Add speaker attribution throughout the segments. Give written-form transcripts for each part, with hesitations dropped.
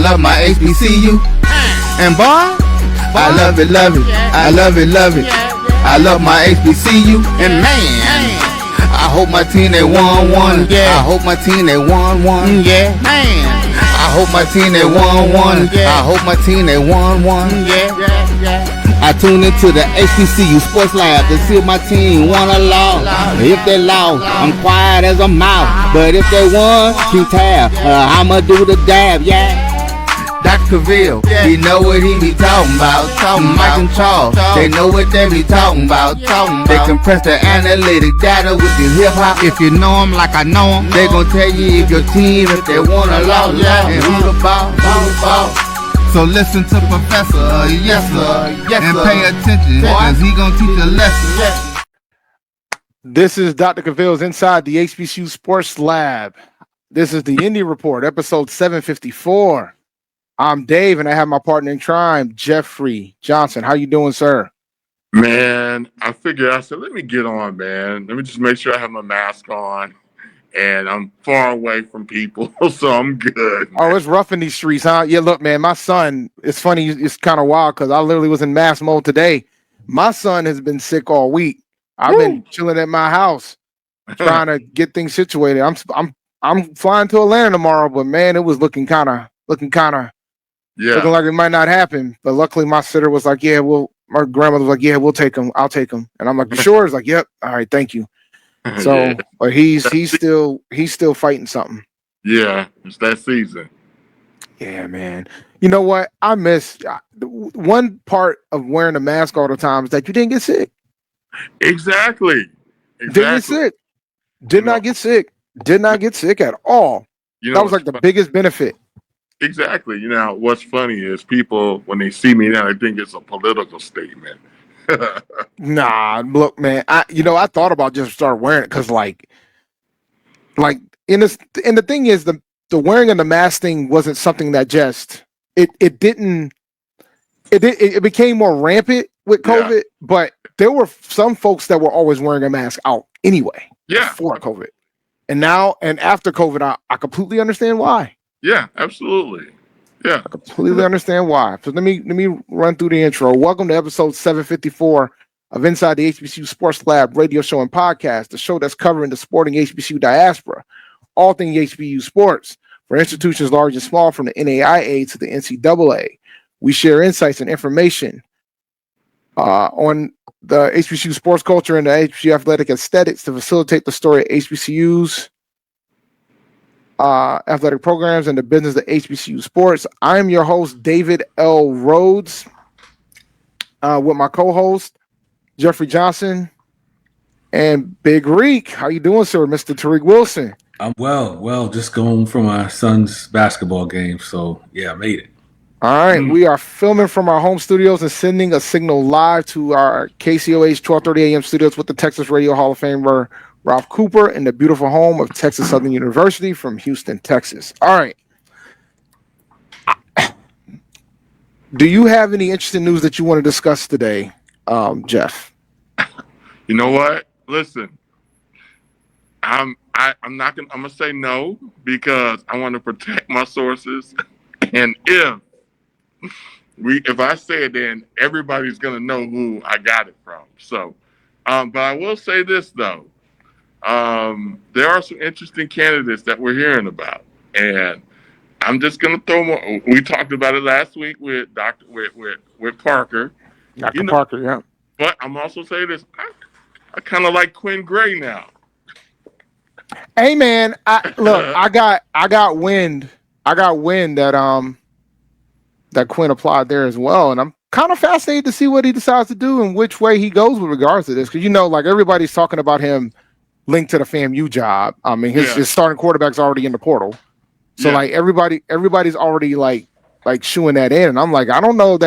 Speaker 1: love my HBCU. And boy, I love it, love it. I love it, love it. I love my HBCU. And man, I hope my team they won one. I hope my team they won one. Yeah, man. I hope my team they won one. I hope my team they won one. I tune into the HBCU Sports Lab to see if my team won or lost. If they lost, I'm quiet as a mouse. But if they won, keep tab. I'ma do the dab, yeah. Dr. Cavil, he know what he be talking about. Mike and Charles, they know what they be talking about. They compress the analytic data with the hip hop. If you know them like I know them, they gon' tell you if your team, if they won or lost, and who the ball, So listen to Professor, yes sir, and pay attention, cause he gon' teach a lesson.
Speaker 2: This is Dr. Cavil's Inside the HBCU Sports Lab. This is the Indy Report, episode 754. I'm Dave, and I have my partner in crime, Jeffrey Johnson. How you doing, sir?
Speaker 3: Man, I said, let me get on, man. Let me just make sure I have my mask on. And I'm far away from people, so I'm good. Man.
Speaker 2: Oh, it's rough in these streets, huh? Yeah, look, man, my son, it's funny, it's kind of wild because I literally was in mask mode today. My son has been sick all week. I've been chilling at my house, trying to get things situated. I'm flying to Atlanta tomorrow, but man, it was looking looking like it might not happen. But luckily, my sitter was like, my grandmother was like, yeah, we'll take him. I'll take him. And I'm like, you sure? It's like, yep. All right, thank you. So, but he's still fighting something.
Speaker 3: Yeah, it's that season.
Speaker 2: Yeah, man. You know what? I miss one part of wearing a mask all the time is that you didn't get sick.
Speaker 3: Exactly.
Speaker 2: Didn't get sick. Did not get sick. Did not get sick at all. That was like the biggest benefit.
Speaker 3: Exactly. You know, what's funny is people, when they see me now, they think it's a political statement.
Speaker 2: Nah, look, man. I thought about just start wearing it because, like, and the thing is, the wearing of the mask thing wasn't something that just it became more rampant with COVID, but there were some folks that were always wearing a mask out anyway.
Speaker 3: Yeah,
Speaker 2: before COVID, and now and after COVID, I completely understand why.
Speaker 3: Yeah, absolutely. Yeah,
Speaker 2: I completely understand why. So let me run through the intro. Welcome to episode 754 of Inside the HBCU Sports Lab radio show and podcast, the show that's covering the sporting HBCU diaspora, all things HBCU sports for institutions large and small, from the NAIA to the NCAA. We share insights and information on the HBCU sports culture and the HBCU athletic aesthetics to facilitate the story of HBCUs. Athletic programs and the business of HBCU sports. I am your host, David L. Rhodes, with my co-host, Jeffrey Johnson, and Big Reek. How you doing, sir, Mr. Tariq Wilson?
Speaker 4: I'm well, just going from my son's basketball game, so yeah, I made it.
Speaker 2: All right, we are filming from our home studios and sending a signal live to our KCOH 1230 AM studios with the Texas Radio Hall of Famer Ralph Cooper in the beautiful home of Texas Southern University from Houston, Texas. All right. Do you have any interesting news that you want to discuss today, Jeff?
Speaker 3: You know what? Listen, I'm gonna say no because I want to protect my sources, and if I say it, then everybody's gonna know who I got it from. So, but I will say this though. There are some interesting candidates that we're hearing about, and I'm just going to throw more. We talked about it last week with with Parker.
Speaker 2: Dr. Parker, yeah.
Speaker 3: But I'm also saying this. I kind of like Quinn Gray now.
Speaker 2: Hey man, I got wind that that Quinn applied there as well, and I'm kind of fascinated to see what he decides to do and which way he goes with regards to this, because like everybody's talking about him linked to the FAMU job. I mean, his starting quarterback's already in the portal. So like everybody's already like shooing that in. And I'm like, I don't know.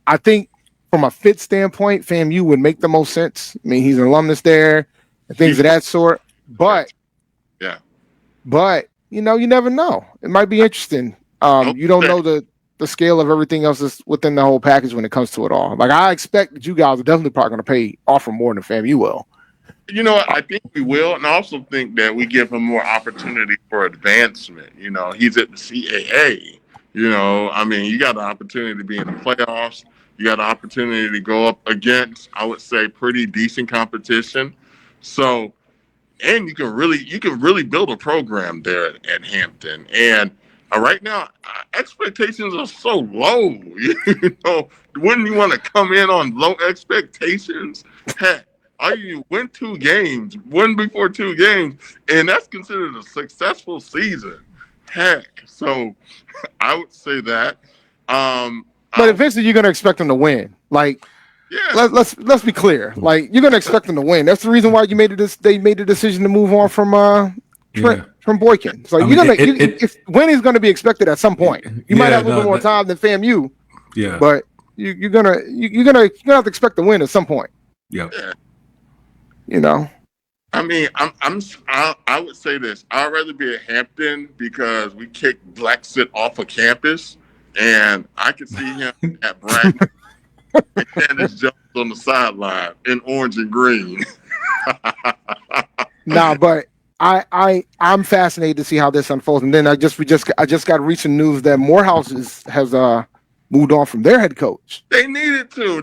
Speaker 2: I think from a fit standpoint, FAMU would make the most sense. I mean, he's an alumnus there and things of that sort. But you never know. It might be interesting. You don't know the scale of everything else that's within the whole package when it comes to it all. Like, I expect that you guys are definitely probably going to offer more than FAMU will.
Speaker 3: You know what? I think we will, and I also think that we give him more opportunity for advancement. He's at the CAA. You know, I mean, you got the opportunity to be in the playoffs. You got the opportunity to go up against, I would say, pretty decent competition. So, and you can really build a program there at Hampton. And right now, expectations are so low. You know, wouldn't you want to come in on low expectations? Heck, all you win 2 games, win before 2 games, and that's considered a successful season. Heck, so I would say that.
Speaker 2: But eventually, you're going to expect them to win. Like,
Speaker 3: yeah,
Speaker 2: let's be clear. Like, you're going to expect them to win. That's the reason why they made the decision to move on from from Boykin. So if winning is going to be expected at some point. You might have a little bit more time than FAMU.
Speaker 4: Yeah,
Speaker 2: but you're gonna have to expect to win at some point.
Speaker 4: Yeah.
Speaker 2: You know.
Speaker 3: I mean, I would say this. I'd rather be at Hampton because we kicked Blacksit off of campus, and I could see him at Bragg and Dennis Jones on the sideline in orange and green.
Speaker 2: Nah, but I'm fascinated to see how this unfolds. And then I just got recent news that Morehouse has moved on from their head coach.
Speaker 3: They needed to.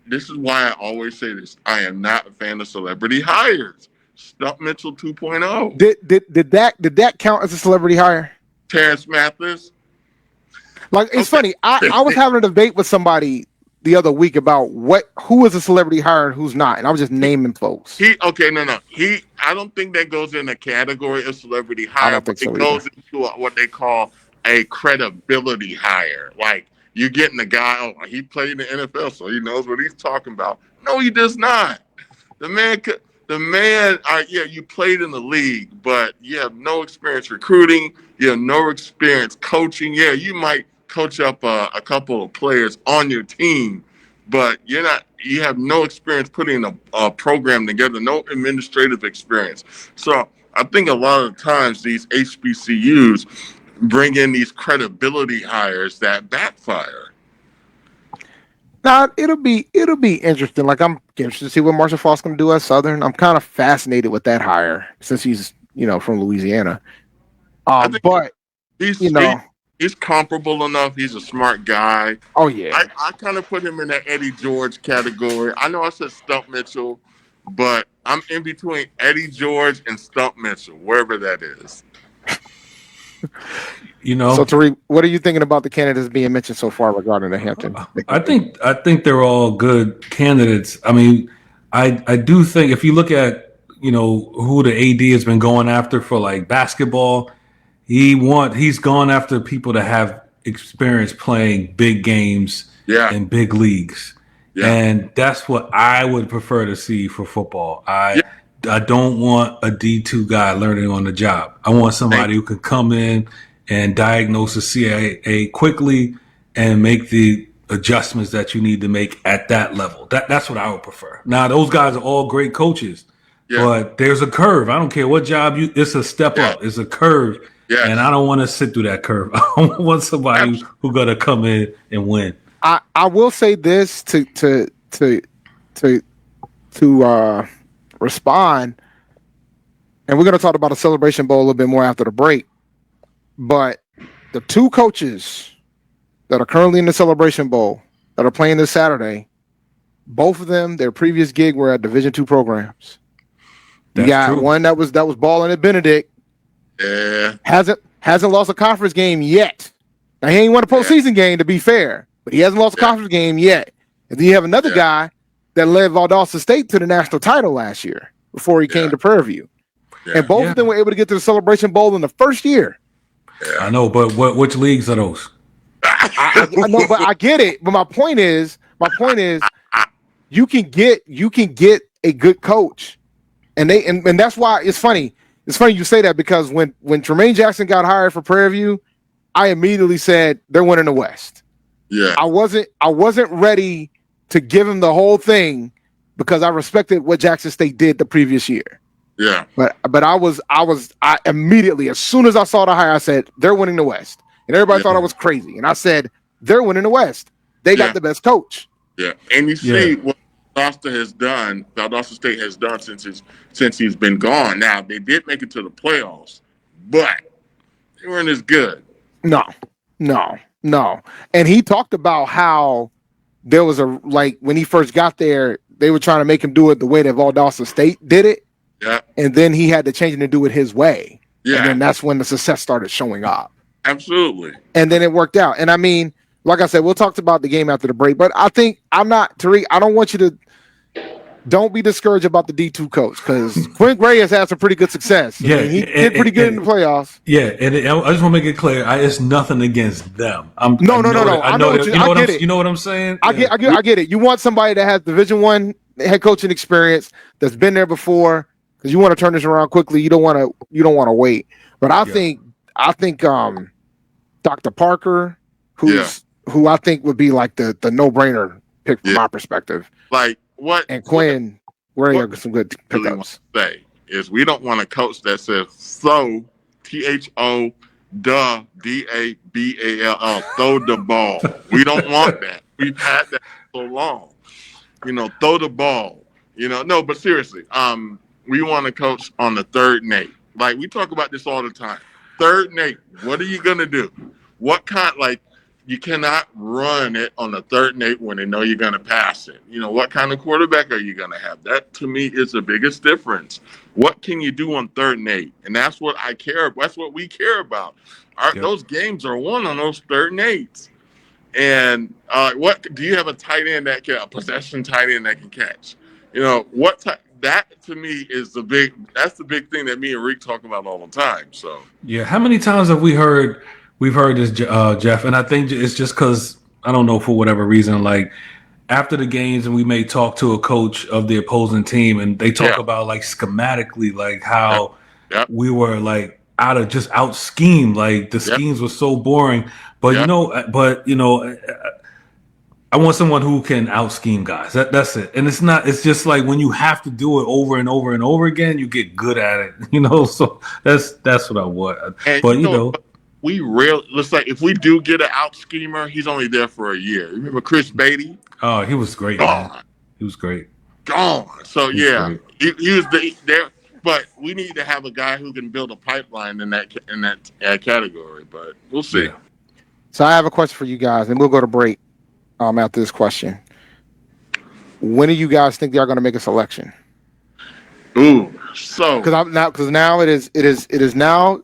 Speaker 3: This is why I always say this. I am not a fan of celebrity hires. Stump Mitchell 2.0.
Speaker 2: Did that count as a celebrity hire?
Speaker 3: Terrence Mathis.
Speaker 2: Like, it's funny. I was having a debate with somebody the other week about who is a celebrity hire and who's not, and I was just naming folks.
Speaker 3: I don't think that goes in the category of celebrity hire.
Speaker 2: I don't think so
Speaker 3: it goes into what they call a credibility hire. Like, you're getting the guy, he played in the NFL, so he knows what he's talking about. No, he does not. The man, you played in the league, but you have no experience recruiting. You have no experience coaching. Yeah, you might coach up a couple of players on your team, but you have no experience putting a program together, no administrative experience. So I think a lot of times these HBCUs bring in these credibility hires that backfire.
Speaker 2: Now it'll be interesting. Like, I'm interested to see what Marshall Falk's going to do at Southern. I'm kind of fascinated with that hire since he's from Louisiana. But
Speaker 3: he's comparable enough. He's a smart guy.
Speaker 2: Oh yeah.
Speaker 3: I kind of put him in that Eddie George category. I know I said Stump Mitchell, but I'm in between Eddie George and Stump Mitchell, wherever that is.
Speaker 2: So Tariq, what are you thinking about the candidates being mentioned so far regarding the Hampton?
Speaker 4: I think they're all good candidates. I mean, I do think if you look at who the AD has been going after for like basketball, he's gone after people that have experience playing big games in big leagues. Yeah. And that's what I would prefer to see for football. I don't want a D2 guy learning on the job. I want somebody who can come in and diagnose the CAA quickly and make the adjustments that you need to make at that level. That's what I would prefer. Now, those guys are all great coaches, but there's a curve. I don't care what job it's a step up. It's a curve, and I don't want to sit through that curve. I want somebody who's going to come in and win.
Speaker 2: I will say this to respond, and we're going to talk about the Celebration Bowl a little bit more after the break. But the two coaches that are currently in the Celebration Bowl that are playing this Saturday, both of them, their previous gig were at Division II programs. You got one that was balling at Benedict.
Speaker 3: Yeah.
Speaker 2: Hasn't lost a conference game yet. Now, he ain't won a postseason game, to be fair, but he hasn't lost a conference game yet. And then you have another guy that led Valdosta State to the national title last year before he came to Prairie View. Yeah. And both of them were able to get to the Celebration Bowl in the first year.
Speaker 4: Yeah. I know, but which leagues are those?
Speaker 2: I know, but I get it. But my point is, you can get a good coach, and that's why it's funny. It's funny you say that because when Tremaine Jackson got hired for Prairie View, I immediately said they're winning the West.
Speaker 3: Yeah,
Speaker 2: I wasn't ready to give him the whole thing because I respected what Jackson State did the previous year.
Speaker 3: Yeah,
Speaker 2: but I immediately, as soon as I saw the hire, I said they're winning the West, and everybody thought I was crazy, and I said they're winning the West. They got the best coach.
Speaker 3: Yeah, and you see what Valdosta State has done since he's been gone. Now they did make it to the playoffs, but they weren't as good.
Speaker 2: No. And he talked about how there was when he first got there, they were trying to make him do it the way that Valdosta State did it.
Speaker 3: Yeah.
Speaker 2: And then he had to change it and do it his way.
Speaker 3: Yeah.
Speaker 2: And then that's when the success started showing up.
Speaker 3: Absolutely.
Speaker 2: And then it worked out. And I mean, like I said, we'll talk about the game after the break. But I think Tariq, I don't want you to don't be discouraged about the D2 coach because Quinn Gray has had some pretty good success.
Speaker 4: Yeah,
Speaker 2: I mean, he did pretty good in the playoffs.
Speaker 4: Yeah, and I just want to make it clear, it's nothing against them.
Speaker 2: No.
Speaker 4: I get it. You know what I'm saying?
Speaker 2: I get it. You want somebody that has Division I head coaching experience that's been there before because you want to turn this around quickly. You don't want to wait. But I think Dr. Parker, who I think would be like the no-brainer pick from my perspective.
Speaker 3: Like what?
Speaker 2: And Quinn, where are some good pickups?
Speaker 3: Really want to say is we don't want a coach that says throw THO DABALL throw the ball. We don't want that. We've had that for so long. Throw the ball. No, but seriously, we want to coach on the third Nate. Like we talk about this all the time. Third Nate, what are you gonna do? What kind you cannot run it on the third Nate when they know you're gonna pass it. What kind of quarterback are you gonna have? That to me is the biggest difference. What can you do on third Nate? And that's what I care. That's what we care about. Those games are won on those third Nates. And what do you have a tight end a possession tight end that can catch? That to me is the big thing that me and Rick talk about all the time. So
Speaker 4: yeah, how many times have we've heard this, Jeff? And I think it's just because I don't know, for whatever reason, like after the games, and we may talk to a coach of the opposing team, and they talk about like schematically, like how we were like out schemed, like the schemes were so boring. But I want someone who can out scheme guys. That's it. And it's just like when you have to do it over and over and over again, you get good at it. So that's what I want.
Speaker 3: And
Speaker 4: but
Speaker 3: we rarely looks like if we do get an out schemer, he's only there for a year. Remember Chris Beatty?
Speaker 4: Oh, he was great.
Speaker 3: Gone.
Speaker 4: Man. He was great.
Speaker 3: Gone. So he was there. But we need to have a guy who can build a pipeline in that category. But we'll see.
Speaker 2: Yeah. So I have a question for you guys, and we'll go to break. After this question, when do you guys think they are going to make a selection?
Speaker 3: Ooh, so
Speaker 2: because now it is now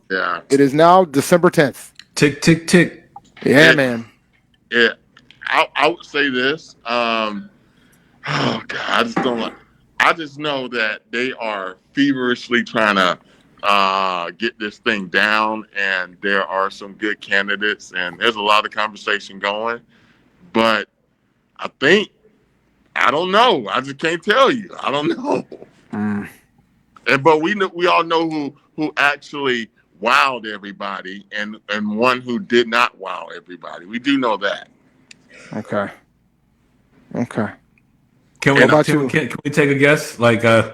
Speaker 2: December 10th.
Speaker 4: Tick tick tick.
Speaker 2: Yeah, man.
Speaker 3: Yeah, I would say this. Oh God, I just don't like. I just know that they are feverishly trying to get this thing down, and there are some good candidates, and there's a lot of conversation going. But I don't know. I just can't tell you. I don't know. But we all know who actually wowed everybody and one who did not wow everybody. We do know that.
Speaker 2: Okay.
Speaker 4: Can we take a guess? Like
Speaker 2: I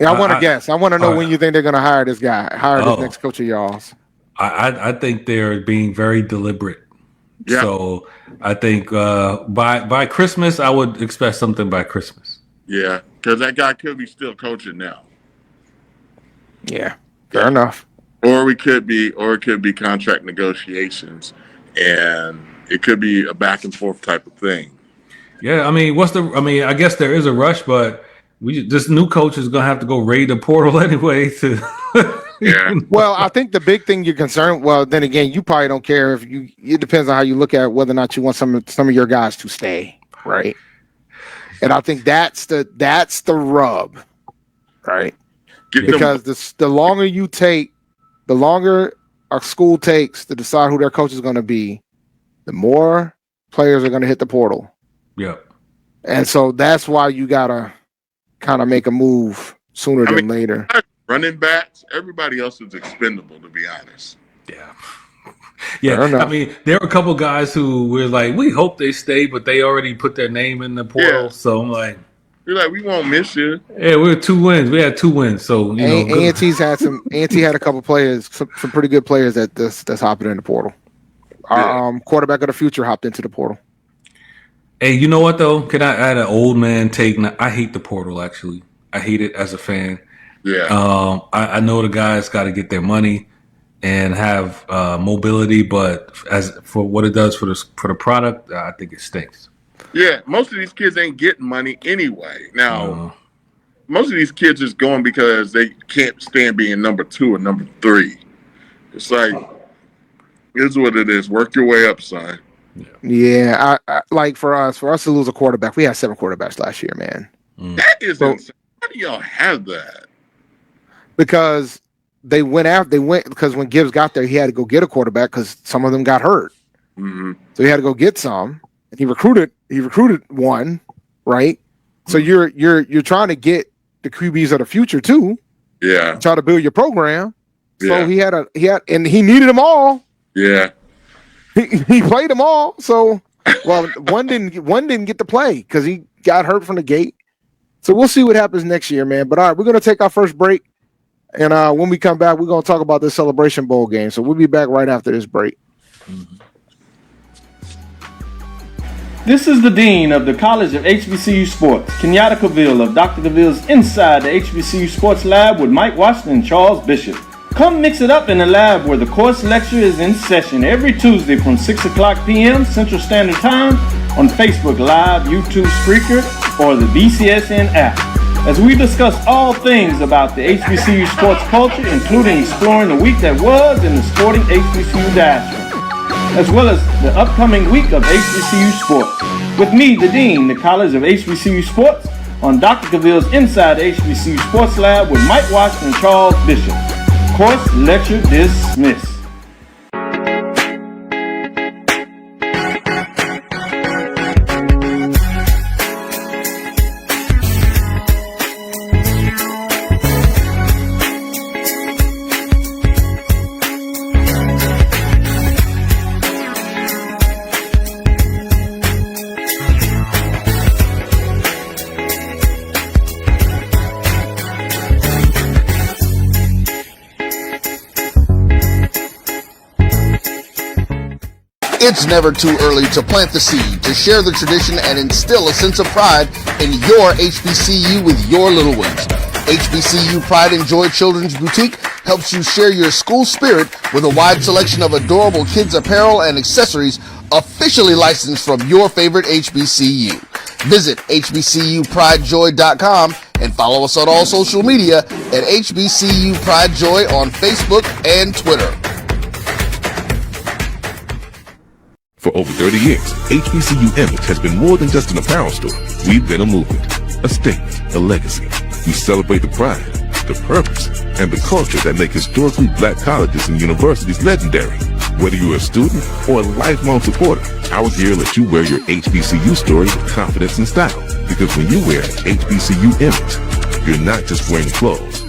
Speaker 2: want to guess. I want to know when you think they're going to hire this guy, this next coach of y'all's.
Speaker 4: I think they're being very deliberate. Yeah. So I think by Christmas, I would expect something by Christmas.
Speaker 3: Yeah, because that guy could be still coaching now.
Speaker 2: Yeah, fair enough.
Speaker 3: Or it could be contract negotiations, and it could be a back and forth type of thing.
Speaker 4: Yeah, I mean, I guess there is a rush, but this new coach is gonna have to go raid the portal anyway to.
Speaker 3: Yeah.
Speaker 2: Well, I think the big thing you're concerned. Well, then again, you probably don't care if you. It depends on how you look at whether or not you want some of your guys to stay, right? And I think that's the rub, right? Because the longer a school takes to decide who their coach is going to be, the more players are going to hit the portal.
Speaker 4: Yeah.
Speaker 2: And so that's why you gotta kind of make a move sooner than later.
Speaker 3: Running backs, everybody else is expendable, to be honest.
Speaker 4: Yeah. Yeah. I mean, there are a couple guys who we're like, we hope they stay, but they already put their name in the portal. Yeah. So I'm like,
Speaker 3: you're like, we won't miss you.
Speaker 4: Yeah, we had 2 wins. We had 2 wins. So
Speaker 2: A&T's had A&T had a couple players, some pretty good players that's hopping in the portal. Our quarterback of the future hopped into the portal.
Speaker 4: Hey, you know what though? Can I add an old man take? I hate the portal. Actually, I hate it as a fan.
Speaker 3: Yeah.
Speaker 4: I know the guys got to get their money, and have mobility, but as for what it does for the product, I think it stinks.
Speaker 3: Yeah, most of these kids ain't getting money anyway. Now, most of these kids is going because they can't stand being number 2 or number 3. It's like, here's what it is. Work your way up, son.
Speaker 2: Yeah, I like for us to lose a quarterback, we had 7 quarterbacks last year, man.
Speaker 3: That is insane. How do y'all have that?
Speaker 2: Because because when Gibbs got there, he had to go get a quarterback because some of them got hurt.
Speaker 3: Mm-hmm.
Speaker 2: So he had to go get some, and he recruited one, right? So you're trying to get the QBs of the future too.
Speaker 3: Yeah.
Speaker 2: Try to build your program. So
Speaker 3: Yeah.
Speaker 2: he had and he needed them all.
Speaker 3: Yeah.
Speaker 2: He played them all. So one didn't get to play because he got hurt from the gate. So we'll see what happens next year, man. But all right, we're gonna take our first break. And when we come back, we're going to talk about this Celebration Bowl game. So we'll be back right after this break.
Speaker 5: This is the Dean of the College of HBCU Sports, Kenyatta Cavil of Dr. Cavil's Inside the HBCU Sports Lab with Mike Washington and Charles Bishop. Come mix it up in the lab where the course lecture is in session every Tuesday from 6 o'clock p.m. Central Standard Time on Facebook Live, YouTube Spreaker, or the BCSN app, as we discuss all things about the HBCU sports culture, including exploring the week that was in the sporting HBCU diaspora, as well as the upcoming week of HBCU sports. With me, the Dean, the College of HBCU Sports, on Dr. Cavil's Inside the HBCU Sports Lab with Mike Washington and Charles Bishop. Course lecture dismissed.
Speaker 1: It's never too early to plant the seed, to share the tradition, and instill a sense of pride in your HBCU with your little ones. HBCU Pride and Joy Children's Boutique helps you share your school spirit with a wide selection of adorable kids apparel and accessories officially licensed from your favorite HBCU. Visit hbcupridejoy.com and follow us on all social media at HBCU Pride Joy on Facebook and Twitter.
Speaker 6: For over 30 years, HBCU Image has been more than just an apparel store. We've been a movement, a statement, a legacy. We celebrate the pride, the purpose, and the culture that make historically black colleges and universities legendary. Whether you're a student or a lifelong supporter, our gear lets you wear your HBCU story with confidence and style. Because when you wear HBCU Image, you're not just wearing clothes.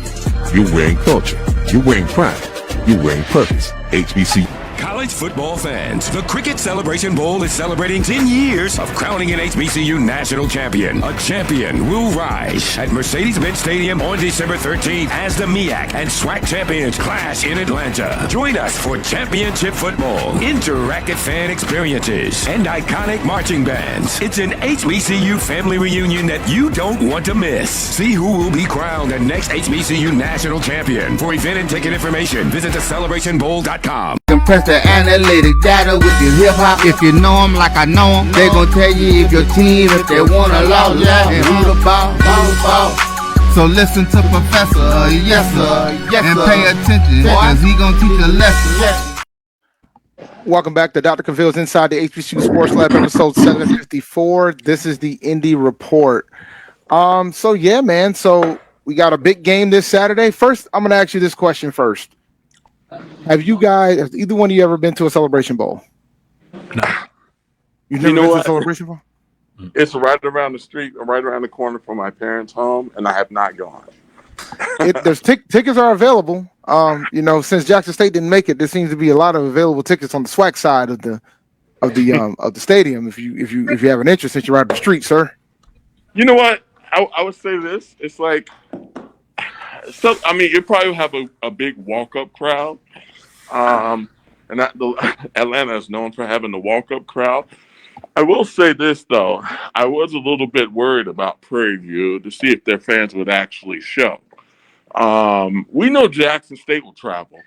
Speaker 6: You're wearing culture. You're wearing pride. You're wearing purpose. HBCU.
Speaker 7: College football fans, the Cricket Celebration Bowl is celebrating 10 years of crowning an HBCU national champion. A champion will rise at Mercedes-Benz Stadium on December 13th as the MEAC and SWAC champions clash in Atlanta. Join us for championship football, interactive fan experiences, and iconic marching bands. It's an HBCU family reunion that you don't want to miss. See who will be crowned the next HBCU national champion. For event and ticket information, visit thecelebrationbowl.com.
Speaker 1: Compress the analytic data with your hip hop. If you know them like I know them, they gon' tell you if your team, if they wanna lose, and who the ball. So listen to Professor, yes sir, and pay attention, cause he gon' teach a lesson.
Speaker 2: Welcome back to Dr. Cavil's Inside the HBCU Sports Lab, episode 754. This is the Indy Report. So yeah, man. So we got a big game this Saturday. First, I'm gonna ask you this question first. Have either one of you ever been to a Celebration Bowl?
Speaker 4: No.
Speaker 2: You've never been to a Celebration Bowl?
Speaker 3: It's right around the street, right around the corner from my parents' home, and I have not gone.
Speaker 2: Tickets are available. Since Jackson State didn't make it, there seems to be a lot of available tickets on the SWAC side of the stadium. If you have an interest, since you're right up the street, sir.
Speaker 3: You know what? I would say this. It's like, so I mean, you probably have a big walk-up crowd, and Atlanta is known for having the walk-up crowd. I will say this though, I was a little bit worried about Prairie View to see if their fans would actually show. We know Jackson State will travel.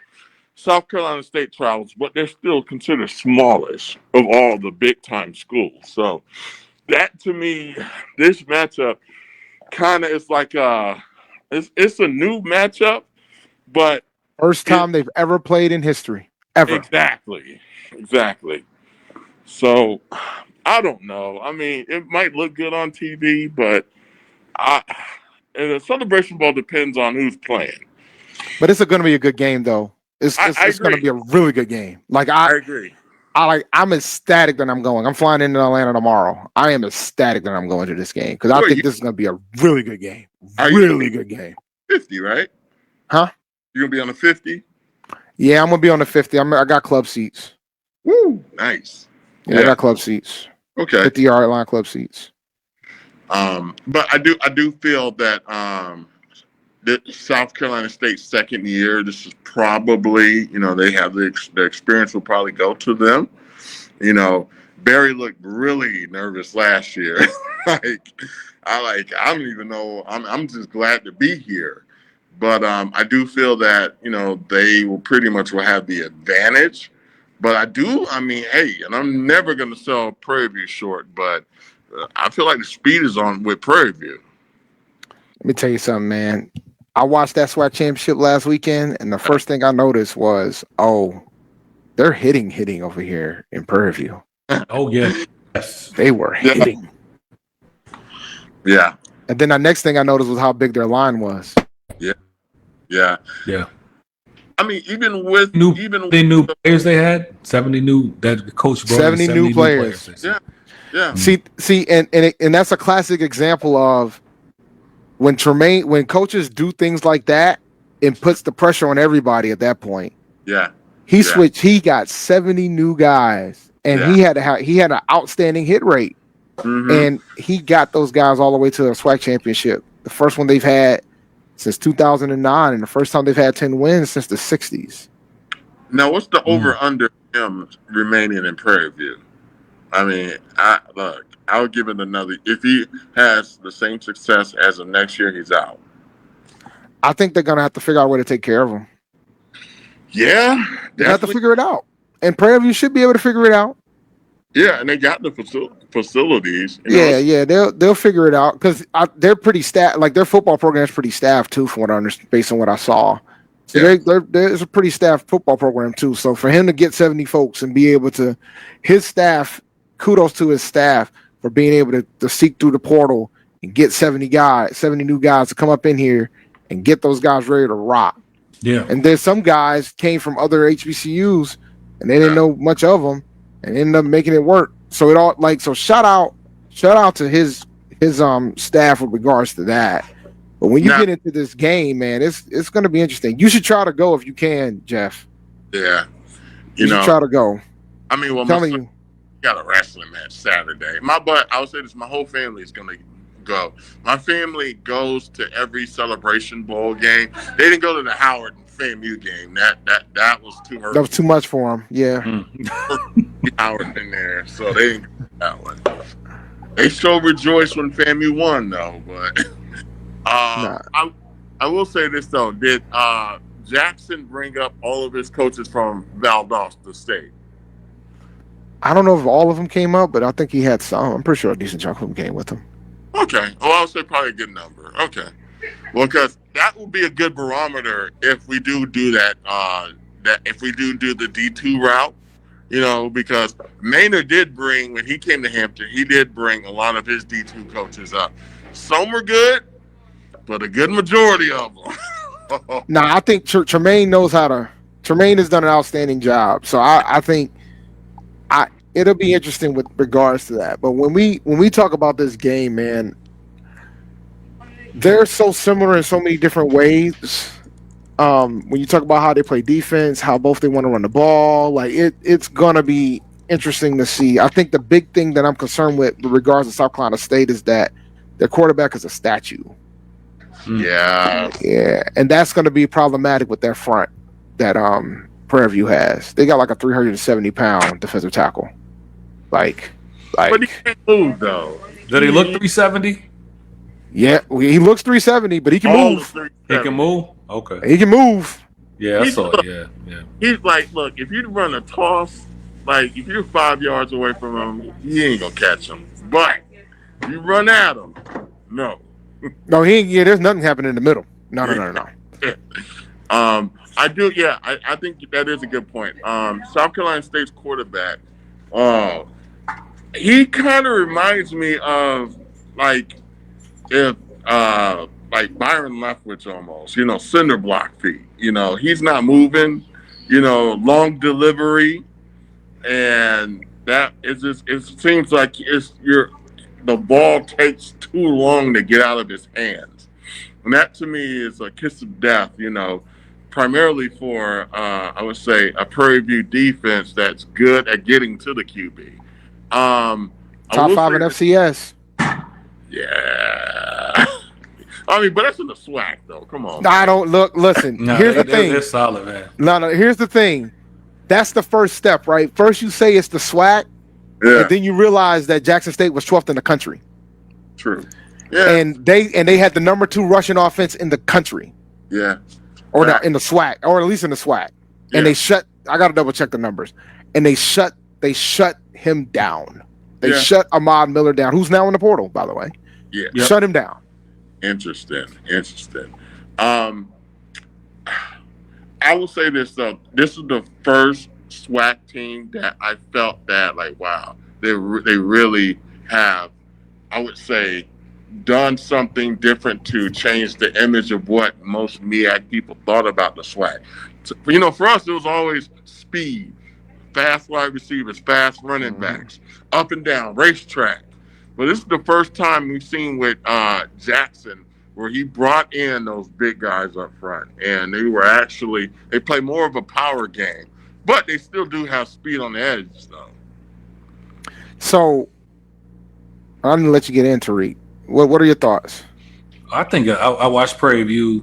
Speaker 3: South Carolina State travels, but they're still considered smallest of all the big time schools. So that to me, this matchup kind of is like it's a new matchup, but
Speaker 2: First time they've ever played in history, ever.
Speaker 3: exactly. So I don't know. I mean, it might look good on TV, but and the Celebration Bowl depends on who's playing.
Speaker 2: But it's going to be a good game, though. It's going to be a really good game. Like
Speaker 3: I agree.
Speaker 2: I'm ecstatic that I'm going. I'm flying into Atlanta tomorrow. I am ecstatic that I'm going to this game because I think this is going to be a really good game. Really good game.
Speaker 3: 50, right?
Speaker 2: Huh?
Speaker 3: You're gonna be on the 50?
Speaker 2: Yeah, I'm gonna be on the 50. I got club seats.
Speaker 3: Woo, nice.
Speaker 2: Yeah, I got club seats.
Speaker 3: Okay.
Speaker 2: 50-yard line club seats.
Speaker 3: But I do feel that the South Carolina State second year, this is probably, they have the experience will probably go to them. Barry looked really nervous last year. I don't even know. I'm just glad to be here. But I do feel that, they will pretty much have the advantage. But hey, and I'm never going to sell Prairie View short, but I feel like the speed is on with Prairie View.
Speaker 2: Let me tell you something, man. I watched that SWAC championship last weekend, and the first thing I noticed was, they're hitting over here in Prairie View.
Speaker 4: Oh, yeah. Yes.
Speaker 2: They were hitting.
Speaker 3: Yeah.
Speaker 2: And then the next thing I noticed was how big their line was.
Speaker 3: Yeah. I mean, even with
Speaker 4: new players they had, 70 new that coach brought
Speaker 2: 70 new players.
Speaker 3: Yeah.
Speaker 2: See, and that's a classic example of when coaches do things like that, it puts the pressure on everybody at that point.
Speaker 3: Yeah.
Speaker 2: He switched. He got 70 new guys, and he had an outstanding hit rate, and he got those guys all the way to a SWAC championship, the first one they've had since 2009, and the first time they've had 10 wins since the 60s.
Speaker 3: Now, what's the over/under him remaining in Prairie View? I mean, I'll give it another. If he has the same success as of next year, he's out.
Speaker 2: I think they're gonna have to figure out a way to take care of him.
Speaker 3: Yeah,
Speaker 2: they have to figure it out, and Prairie View should be able to figure it out.
Speaker 3: Yeah, and they got the facilities.
Speaker 2: Yeah, they'll figure it out because they're pretty staffed. Like their football program is pretty staffed too, from what I understand, based on what I saw. So there's a pretty staffed football program too. So for him to get 70 folks and be able to, his staff, kudos to his staff for being able to seek through the portal and get 70 new guys to come up in here and get those guys ready to rock.
Speaker 4: Yeah.
Speaker 2: And then some guys came from other HBCUs and they didn't know much of them and ended up making it work. So shout out to his staff with regards to that. But when you get into this game, man, it's going to be interesting. You should try to go if you can, Jeff.
Speaker 3: Yeah.
Speaker 2: You should try to go.
Speaker 3: I mean, well,
Speaker 2: telling you,
Speaker 3: got a wrestling match Saturday. I would say this, my whole family is going to go. My family goes to every Celebration Bowl game. They didn't go to the Howard and FAMU game. That was too hurt.
Speaker 2: That was too much for them. Yeah.
Speaker 3: Howard in there, so they didn't go to that one. They sure rejoiced when FAMU won, though. But I will say this though: did Jackson bring up all of his coaches from Valdosta State?
Speaker 2: I don't know if all of them came up, but I think he had some. I'm pretty sure a decent chunk of them came with him.
Speaker 3: Okay. Well, I would say probably a good number. Okay. Well, because that will be a good barometer if we do that. If we do the D2 route, because Maynard did bring, when he came to Hampton, he did bring a lot of his D2 coaches up. Some were good, but a good majority of them.
Speaker 2: I think Tremaine knows how to. Tremaine has done an outstanding job. So I think it'll be interesting with regards to that. But when we talk about this game, man, they're so similar in so many different ways. When you talk about how they play defense, how both they want to run the ball, like it's gonna be interesting to see. I think the big thing that I'm concerned with regards to South Carolina State is that their quarterback is a statue.
Speaker 3: Yeah,
Speaker 2: and that's gonna be problematic with their front that Prairie View has. They got like a 370-pound defensive tackle. Like,
Speaker 3: but he can't move though.
Speaker 4: Did he look 370?
Speaker 2: Yeah, he looks 370, but he can move.
Speaker 4: He can move. Okay,
Speaker 2: he can move.
Speaker 4: Yeah, I saw it. Yeah.
Speaker 3: He's like, look, if you run a toss, like if you're 5 yards away from him, he ain't gonna catch him. But you run at him, no.
Speaker 2: No, he ain't. Yeah, there's nothing happening in the middle. No.
Speaker 3: I do. Yeah, I think that is a good point. South Carolina State's quarterback, he kind of reminds me of like if like Byron Leftwich almost. Cinder block feet. He's not moving. Long delivery, and that is just. It seems like the ball takes too long to get out of his hands. And that to me is a kiss of death, primarily for, I would say, a Prairie View defense that's good at getting to the QB.
Speaker 2: Top 5 in FCS.
Speaker 3: Yeah. I mean, but that's in the SWAC, though. Come on.
Speaker 2: No, I don't look. Listen, here's the thing.
Speaker 4: They're solid, man.
Speaker 2: No, here's the thing. That's the first step, right? First you say it's the SWAC, and then you realize that Jackson State was 12th in the country.
Speaker 3: True. Yeah.
Speaker 2: And they had the number 2 rushing offense in the country.
Speaker 3: Yeah.
Speaker 2: Or not in the SWAC, or at least in the SWAC.
Speaker 3: Yeah.
Speaker 2: And they shut. I got to double check the numbers. And they shut him down. They shut Ahmad Miller down, who's now in the portal, by the way.
Speaker 3: Yeah.
Speaker 2: Shut him down.
Speaker 3: Interesting. I will say this though. This is the first SWAC team that I felt that like, wow, they really have, I would say, done something different to change the image of what most MEAC people thought about the SWAC. So, for us, it was always speed, fast wide receivers, fast running backs, up and down, racetrack. But this is the first time we've seen with Jackson where he brought in those big guys up front. And they play more of a power game. But they still do have speed on the edge, though.
Speaker 2: So, I'm going to let you get in, Tariq. What are your thoughts?
Speaker 4: I think I watched Prairie View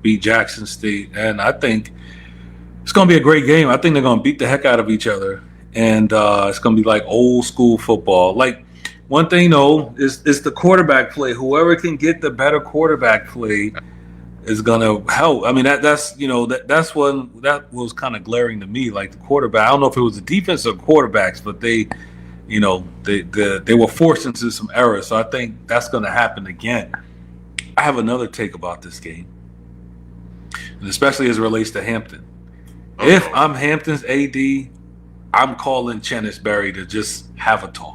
Speaker 4: beat Jackson State, and I think it's going to be a great game. I think they're going to beat the heck out of each other, and it's going to be like old school football. Like, one thing, though, is the quarterback play. Whoever can get the better quarterback play is going to help. I mean, that's one that was kind of glaring to me. Like the quarterback, I don't know if it was the defense or quarterbacks, but they were forced into some errors. So I think that's going to happen again. I have another take about this game, and especially as it relates to Hampton. If I'm Hampton's AD, I'm calling Chennis Berry to just have a talk.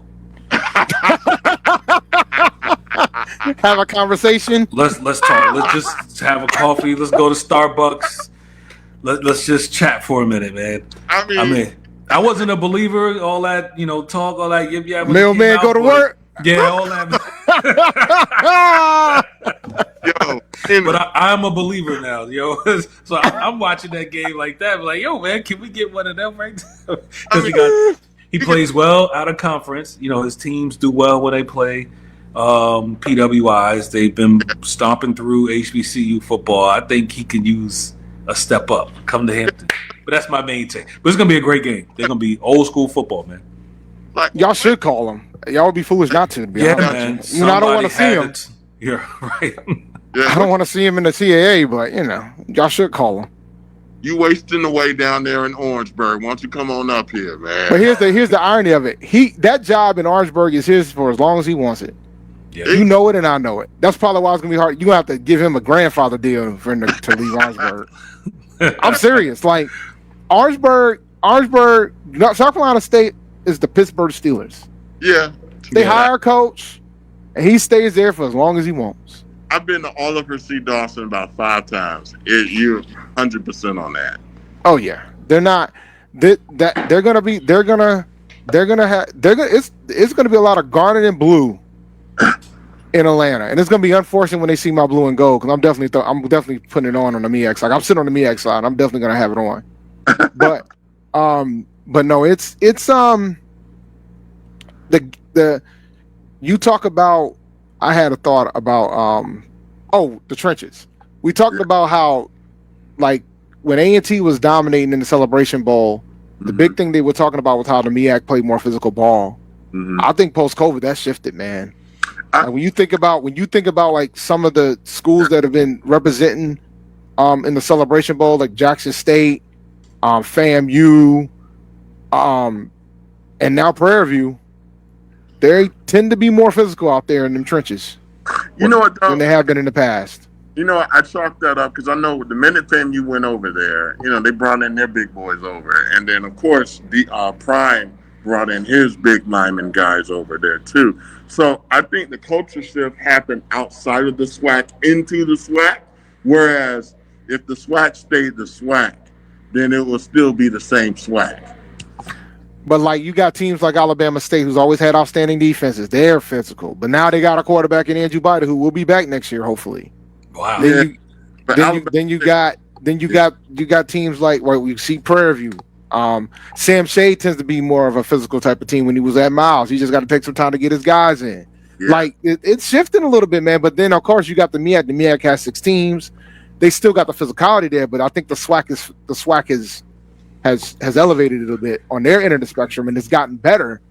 Speaker 2: Have a conversation.
Speaker 4: Let's talk. Let's just have a coffee. Let's go to Starbucks. Let's just chat for a minute, man. I mean, I wasn't a believer. All that, talk, all that yip yap.
Speaker 2: Mailman go to work.
Speaker 4: Yeah, all that. But I'm a believer now, yo. So I'm watching that game like that. I'm like, yo, man, can we get one of them right now? Because he plays well out of conference. His teams do well when they play PWIs. They've been stomping through HBCU football. I think he can use a step up. Come to Hampton. But that's my main take. But it's going to be a great game. They're going to be old school football, man.
Speaker 2: Y'all should call him. Y'all would be foolish not to be honest.
Speaker 4: Man.
Speaker 2: I don't want to see him.
Speaker 4: Yeah, right.
Speaker 2: I don't want to see him in the CAA, but, y'all should call him.
Speaker 3: You wasting away down there in Orangeburg. Why don't you come on up here, man?
Speaker 2: But here's the irony of it. That job in Orangeburg is his for as long as he wants it.
Speaker 4: Yeah.
Speaker 2: You know it, and I know it. That's probably why it's gonna be hard. You're gonna have to give him a grandfather deal for him to leave Orangeburg. I'm serious. Like Orangeburg, South Carolina State is the Pittsburgh Steelers.
Speaker 3: Yeah.
Speaker 2: They hire a coach, and he stays there for as long as he wants.
Speaker 3: I've been to Oliver C. Dawson about 5 times. You're 100% on that.
Speaker 2: Oh yeah, they're not. It's gonna be a lot of garnet and blue in Atlanta, and it's gonna be unfortunate when they see my blue and gold because I'm definitely putting it on the MEX. Like I'm sitting on the MEX side, I'm definitely gonna have it on. But no, it's the you talk about. I had a thought about the trenches. We talked about how like when A&T was dominating in the Celebration Bowl, the big thing they were talking about was how the MEAC played more physical ball. I think post-COVID that shifted, man. Like when you think about like some of the schools that have been representing in the Celebration Bowl, like Jackson State, FAMU, and now Prairie View. They tend to be more physical out there in them trenches.
Speaker 3: You know what, though?
Speaker 2: Than they have been in the past.
Speaker 3: You know, I chalked that up because I know the minute FAMU went over there, you know, they brought in their big boys over. And then, of course, the Prime brought in his big lineman guys over there, too. So I think the culture shift happened outside of the SWAC into the SWAC, whereas if the SWAC stayed the SWAC, then it will still be the same SWAC.
Speaker 2: But like you got teams like Alabama State, who's always had outstanding defenses. They're physical, but now they got a quarterback in Andrew Bida who will be back next year, hopefully.
Speaker 4: Wow.
Speaker 2: Then you got teams like we see Prairie View. Sam Shade tends to be more of a physical type of team when he was at Miles. He just got to take some time to get his guys in. Yeah. Like it's shifting a little bit, man. But then of course you got the MEAC. The MEAC has 6 teams. They still got the physicality there, but I think the SWAC has elevated it a bit on their end of the spectrum, and it's gotten better.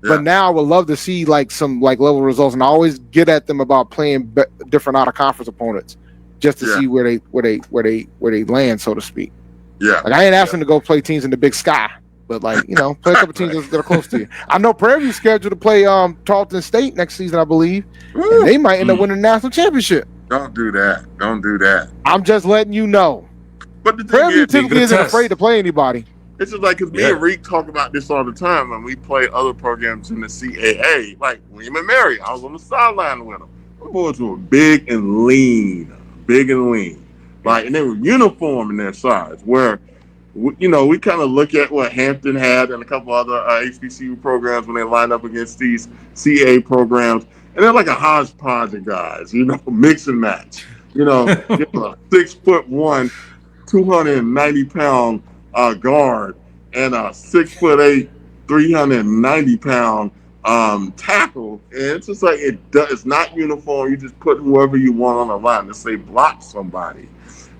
Speaker 2: Yeah. But now I would love to see like some like level results, and I always get at them about playing different out of conference opponents just to see where they land, so to speak.
Speaker 3: Yeah,
Speaker 2: like I ain't asking to go play teams in the Big Sky, but like play a couple teams that are close to you. I know Prairie View's scheduled to play Tarleton State next season, I believe, and they might end up winning the national championship.
Speaker 3: Don't do that. Don't do that.
Speaker 2: I'm just letting you know.
Speaker 3: But the
Speaker 2: Prairie View typically isn't afraid to play anybody.
Speaker 3: It's just like, because me and Reek talk about this all the time when we play other programs in the CAA. Like William and Mary, I was on the sideline with them. The boys were big and lean. Like, and they were uniform in their size, where, we kind of look at what Hampton had and a couple other HBCU programs when they line up against these CAA programs. And they're like a hodgepodge of guys, mix and match. 6'1", 290-pound guard and a 6'8", 390-pound tackle. And it's just like it's not uniform. You just put whoever you want on the line to say block somebody.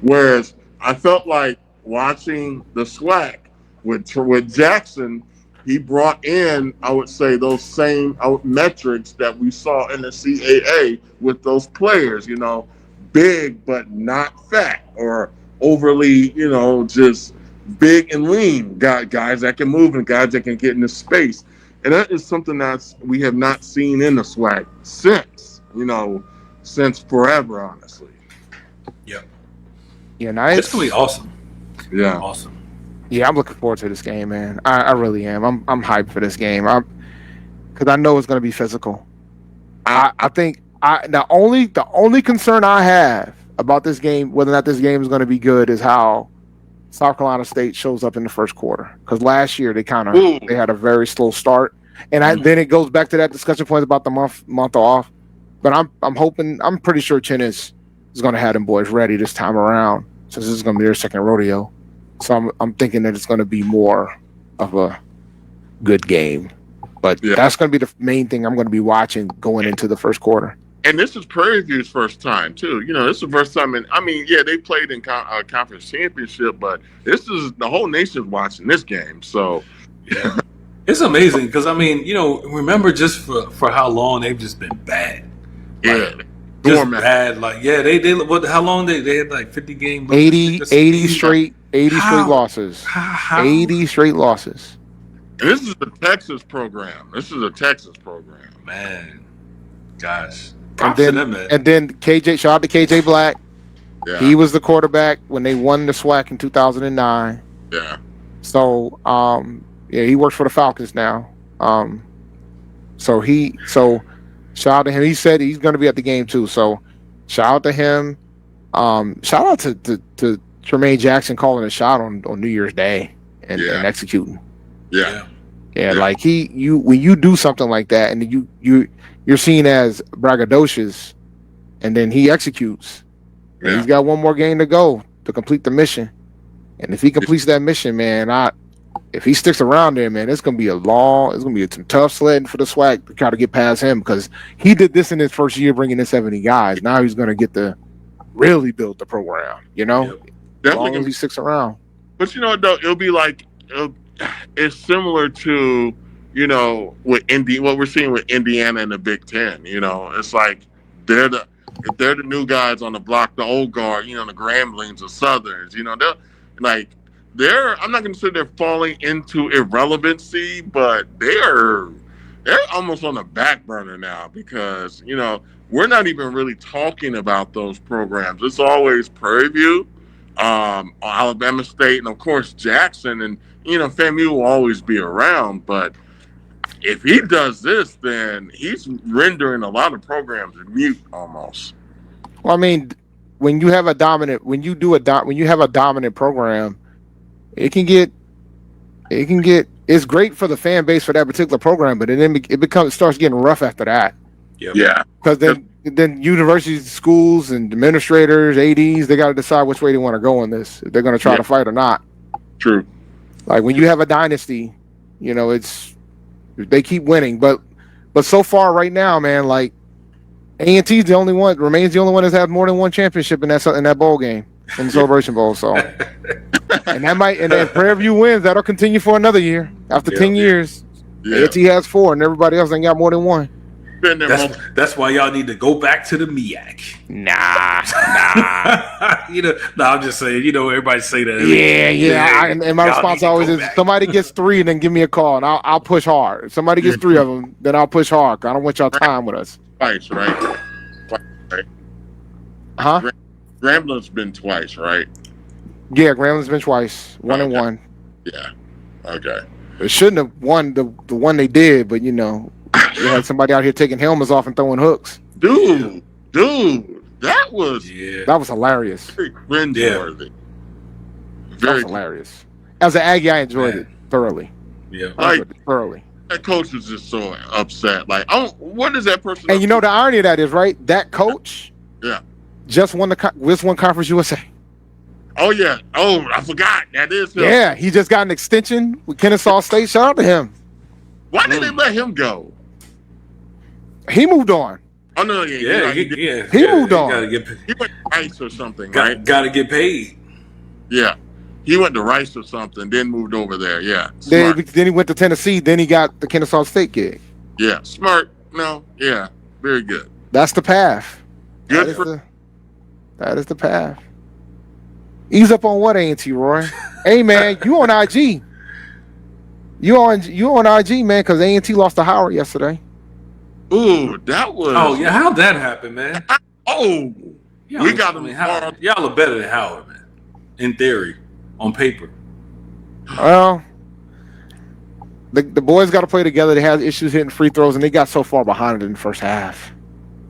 Speaker 3: Whereas I felt like watching the SWAC with Jackson, he brought in, I would say, those same metrics that we saw in the CAA with those players, big but not fat, or overly, just big and lean guys that can move and guys that can get into space. And that is something that we have not seen in the SWAC since forever, honestly.
Speaker 4: Yep.
Speaker 2: Yeah, nice.
Speaker 4: It's gonna be awesome.
Speaker 3: Yeah.
Speaker 4: Awesome.
Speaker 2: Yeah, I'm looking forward to this game, man. I really am. I'm hyped for this game. Because I know it's going to be physical. I think the only concern I have about this game, whether or not this game is going to be good, is how South Carolina State shows up in the first quarter. Because last year they had a very slow start, and then it goes back to that discussion point about the month off. But I'm pretty sure Chinnis is going to have them boys ready this time around, since this is going to be their second rodeo. So I'm thinking that it's going to be more of a good game. But that's going to be the main thing I'm going to be watching going into the first quarter.
Speaker 3: And this is Prairie View's first time, too. This is the first time. They played in conference championship, but this is the whole nation's watching this game. So,
Speaker 4: yeah. It's amazing because, remember just for how long they've just been bad.
Speaker 3: Yeah.
Speaker 4: Just bad. Like, how long they had like 50 games?
Speaker 2: 80 straight losses. How? 80 straight losses.
Speaker 3: And this is a Texas program.
Speaker 4: Man. Gosh.
Speaker 2: And then KJ, shout out to KJ Black.
Speaker 3: Yeah.
Speaker 2: He was the quarterback when they won the SWAC in 2009.
Speaker 3: Yeah.
Speaker 2: So, he works for the Falcons now. So shout out to him. He said he's going to be at the game too. So shout out to him. Shout out to Tremaine Jackson calling a shot on New Year's Day and executing.
Speaker 3: Yeah.
Speaker 2: Like when you do something like that and you're seen as braggadocious, and then he executes. And he's got one more game to go to complete the mission. And if he completes that mission, man, if he sticks around there, man, it's gonna be some tough sledding for the SWAC to try to get past him, because he did this in his first year, bringing in 70 guys. Now he's gonna get to really build the program, as long as he sticks around.
Speaker 3: But though, it'll be like it's similar to with what we're seeing with Indiana in the Big Ten. It's like they're if they're the new guys on the block, the old guard, the Gramblings, the Southerns, they're like I'm not going to say they're falling into irrelevancy, but they're almost on the back burner now because we're not even really talking about those programs. It's always Prairie View, Alabama State, and of course Jackson, and FAMU will always be around, but if he does this, then he's rendering a lot of programs mute almost.
Speaker 2: Well, I mean, when you have a dominant program, it's great for the fan base for that particular program, but then it starts getting rough after that.
Speaker 4: Yep.
Speaker 3: Yeah,
Speaker 2: because then universities, schools, and administrators, ADs, they got to decide which way they want to go on this. If they're going to try to fight or not. True. Like when you have a dynasty, they keep winning, but so far right now, man, like A&T is remains the only one that's had more than one championship in that bowl game, in the Celebration Bowl. So, and then Prairie View wins, that'll continue for another year. After 10 years, A&T has 4, and everybody else ain't got more than 1.
Speaker 4: That's why y'all need to go back to the MEAC.
Speaker 2: Nah.
Speaker 4: I'm just saying. Everybody say that.
Speaker 2: Yeah. And my response always is, somebody gets 3, and then give me a call, and I'll push hard. If somebody gets 3 of them, then I'll push hard. I don't want y'all time with us.
Speaker 3: Twice, right?
Speaker 2: Huh?
Speaker 3: Grambling's been twice, right?
Speaker 2: Yeah, Grambling's been twice. 1 and 1.
Speaker 3: Yeah. Okay.
Speaker 2: It shouldn't have won the one they did, but you had somebody out here taking helmets off and throwing hooks.
Speaker 3: Dude, that was
Speaker 2: hilarious.
Speaker 3: Very cringeworthy.
Speaker 2: That was hilarious. As an Aggie, I enjoyed it thoroughly.
Speaker 3: Yeah,
Speaker 2: thoroughly.
Speaker 3: That coach was just so upset. Like, what is that person?
Speaker 2: And the irony of that is, right? That coach, just won Conference USA.
Speaker 3: Oh yeah. Oh, I forgot. That is him.
Speaker 2: Yeah, he just got an extension with Kennesaw State. Shout out to him.
Speaker 3: Why did they let him go?
Speaker 2: He moved on.
Speaker 3: Oh no,
Speaker 2: he moved on.
Speaker 3: He went to Rice or something, right?
Speaker 4: Got to get paid.
Speaker 3: Yeah, he went to Rice or something, then moved over there. Yeah.
Speaker 2: Then he went to Tennessee. Then he got the Kennesaw State gig.
Speaker 3: Yeah, smart. No, yeah, very good.
Speaker 2: That's the path.
Speaker 3: That
Speaker 2: is the path. Ease up on what, A&T, Roy? Hey man, you on IG? You on IG, man? Because A&T lost to Howard yesterday.
Speaker 3: Ooh, that was.
Speaker 4: Oh yeah, how'd that happen, man?
Speaker 3: We got them.
Speaker 4: Y'all are better than Howard, man. In theory, on paper.
Speaker 2: Well, the boys got to play together. They had issues hitting free throws, and they got so far behind it in the first half.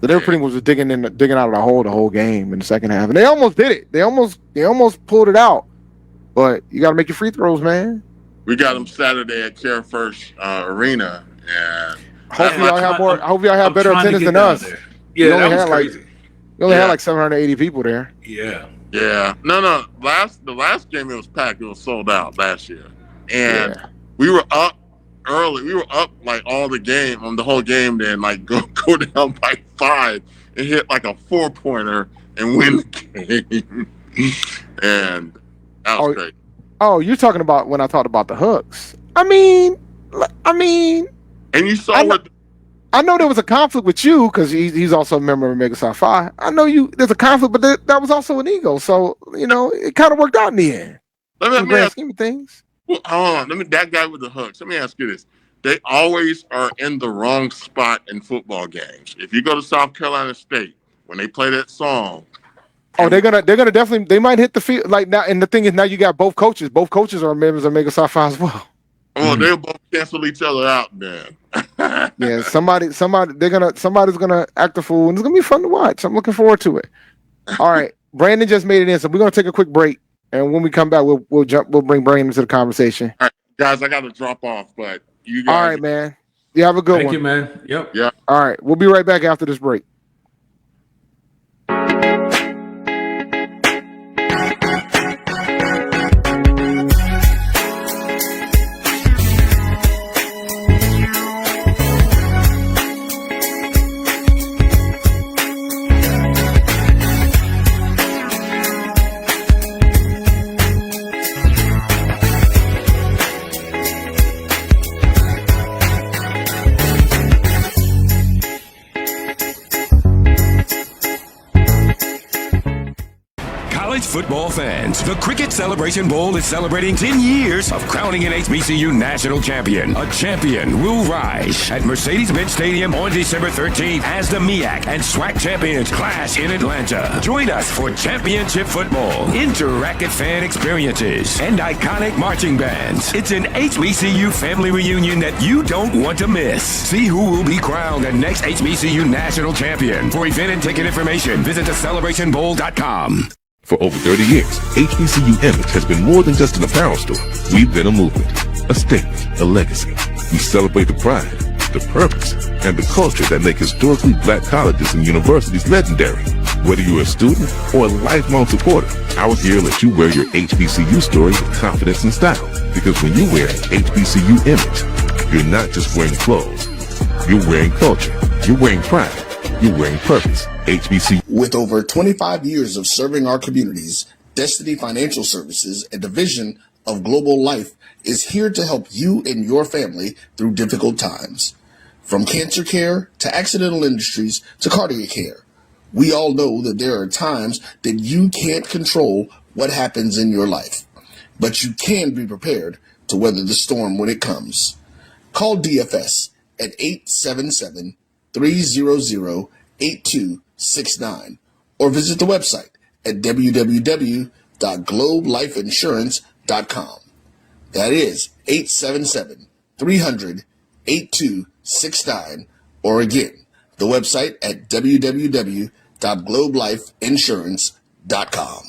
Speaker 2: So they were pretty much digging out of the whole game in the second half, and they almost did it. They almost pulled it out. But you got to make your free throws, man.
Speaker 3: We got them Saturday at Care First Arena, and
Speaker 2: hopefully y'all have better attendance than us.
Speaker 4: Yeah, that was crazy.
Speaker 2: We only had like 780 people there.
Speaker 3: Yeah. No. The last game it was packed. It was sold out last year, and we were up early. We were up like all the game on the whole game. Then like go down by 5 and hit like a 4-pointer and win the game. And that was great.
Speaker 2: Oh, you're talking about when I talked about the hooks. I mean.
Speaker 3: And you saw
Speaker 2: I know there was a conflict with you because he's also a member of Omega Psi Phi. I know there's a conflict, but that was also an ego. So, it kind of worked out in the end.
Speaker 3: Let me ask
Speaker 2: scheme of things.
Speaker 3: Well, hold on. That guy with the hooks. Let me ask you this. They always are in the wrong spot in football games. If you go to South Carolina State, when they play that song.
Speaker 2: Oh, they're gonna definitely, they might hit the field like now. And the thing is, now you got both coaches. Both coaches are members of Omega Psi Phi as well.
Speaker 3: Oh, they'll both cancel each other out, man.
Speaker 2: Yeah, somebody's gonna act a fool, and it's gonna be fun to watch. I'm looking forward to it. All right, Brandon just made it in, so we're gonna take a quick break, and when we come back, we'll bring Brandon into the conversation.
Speaker 3: All right, guys, I got to drop off, but you guys.
Speaker 2: All right, man. You have a good one.
Speaker 4: Thank you, man. Yep.
Speaker 3: Yeah.
Speaker 2: All right, we'll be right back after this break.
Speaker 7: college football fans, the Cricket Celebration Bowl is celebrating 10 years of crowning an HBCU national champion. A champion will rise at Mercedes-Benz Stadium on December 13th as the MEAC and SWAC champions clash in Atlanta. Join us for championship football, interactive fan experiences, and iconic marching bands. It's an HBCU family reunion that you don't want to miss. See who will be crowned the next HBCU national champion. For event and ticket information, visit thecelebrationbowl.com.
Speaker 6: For over 30 years, HBCU Image has been more than just an apparel store. We've been a movement, a statement, a legacy. We celebrate the pride, the purpose, and the culture that make historically black colleges and universities legendary. Whether you're a student or a lifelong supporter, our gear lets you wear your HBCU story with confidence and style. Because when you wear HBCU Image, you're not just wearing clothes. You're wearing culture. You're wearing pride. You're wearing purpose. HBCU.
Speaker 8: With over 25 years of serving our communities, Destiny Financial Services, a division of Global Life, is here to help you and your family through difficult times. From cancer care to accidental industries to cardiac care, we all know that there are times that you can't control what happens in your life, but you can be prepared to weather the storm when it comes. Call DFS at 877-300-8269 or visit the website at www.globelifeinsurance.com. That is 877-300-8269, or again, the website at www.globelifeinsurance.com.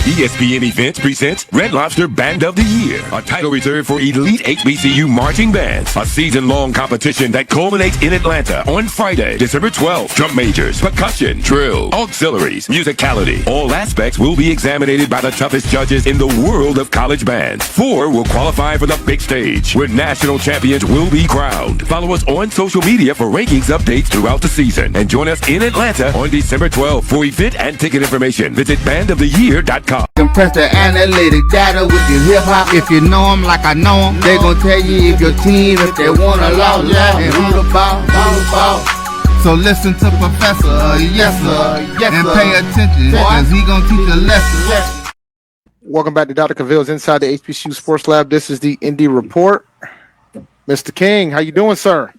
Speaker 7: ESPN Events presents Red Lobster Band of the Year, a title reserved for elite HBCU marching bands. A season-long competition that culminates in Atlanta on Friday, December 12th. Drum majors, percussion, drill, auxiliaries, musicality. All aspects will be examined by the toughest judges in the world of college bands. 4 will qualify for the big stage, where national champions will be crowned. Follow us on social media for rankings updates throughout the season. And join us in Atlanta on December 12th. For event and ticket information, visit bandoftheyear.com.
Speaker 1: Compress the analytic data with your hip hop. If you know them like I know them, they gon' tell you if your team, if they want a lot, and who the ball. So listen to Professor, yes sir, and pay attention, cause he gon' teach a lesson.
Speaker 2: Welcome back to Dr. Cavil's Inside the HBCU Sports Lab. This is the Indy Report. Mr. King, how you doing, sir?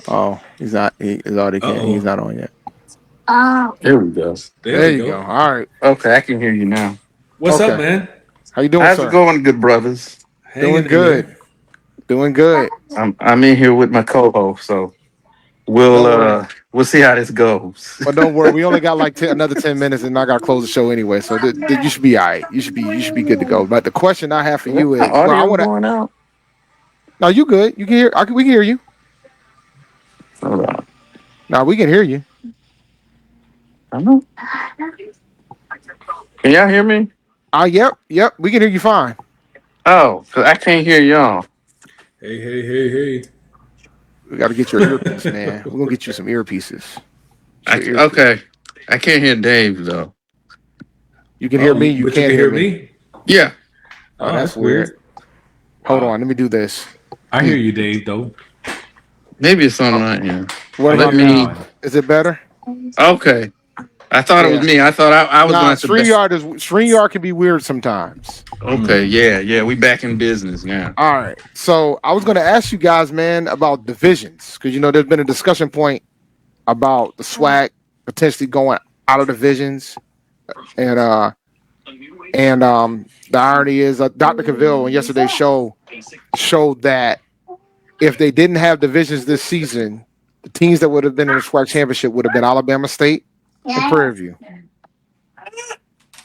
Speaker 2: Oh, he's not. He's already can. He's not on yet.
Speaker 9: There we go.
Speaker 2: There you go. All right.
Speaker 9: Okay, I can hear you now.
Speaker 4: What's
Speaker 2: Okay.
Speaker 4: up, man?
Speaker 2: How you doing,
Speaker 9: How's
Speaker 2: sir?
Speaker 9: it going, good brothers?
Speaker 2: Doing good. Doing good.
Speaker 9: I'm in here with my co-host, so we'll see how this goes.
Speaker 2: But don't worry, we only got like another 10 minutes, and I got to close the show anyway. So you should be all right. You should be good to go. But the question I have for you is,
Speaker 9: My audio going out?
Speaker 2: No, you good. You can hear. We can hear you.
Speaker 9: Hold on.
Speaker 2: No, we can hear you.
Speaker 9: I know. Can y'all hear me?
Speaker 2: Yep. We can hear you fine.
Speaker 9: Oh, 'cause I can't hear y'all.
Speaker 4: Hey.
Speaker 2: We got to get your earpiece, man. We're gonna get you some earpieces.
Speaker 9: Okay. I can't hear Dave though.
Speaker 2: You can hear me. You
Speaker 4: But
Speaker 2: can't
Speaker 4: can
Speaker 2: hear me.
Speaker 9: Yeah.
Speaker 2: Oh, that's weird. Hold on. Let me do this.
Speaker 4: I hear you, Dave, though.
Speaker 9: Maybe it's on my end.
Speaker 2: What
Speaker 9: Let
Speaker 2: about
Speaker 9: me.
Speaker 2: now? Is it better?
Speaker 9: Okay. I thought it was me. I thought I was going to.
Speaker 2: StreamYard can be weird sometimes.
Speaker 9: Okay. Yeah. We back in business now.
Speaker 2: All right. So I was going to ask you guys, man, about divisions, because there's been a discussion point about the SWAC potentially going out of divisions, and the irony is Dr. Cavil on yesterday's show showed that if they didn't have divisions this season, the teams that would have been in the SWAC championship would have been Alabama State and Prairie View.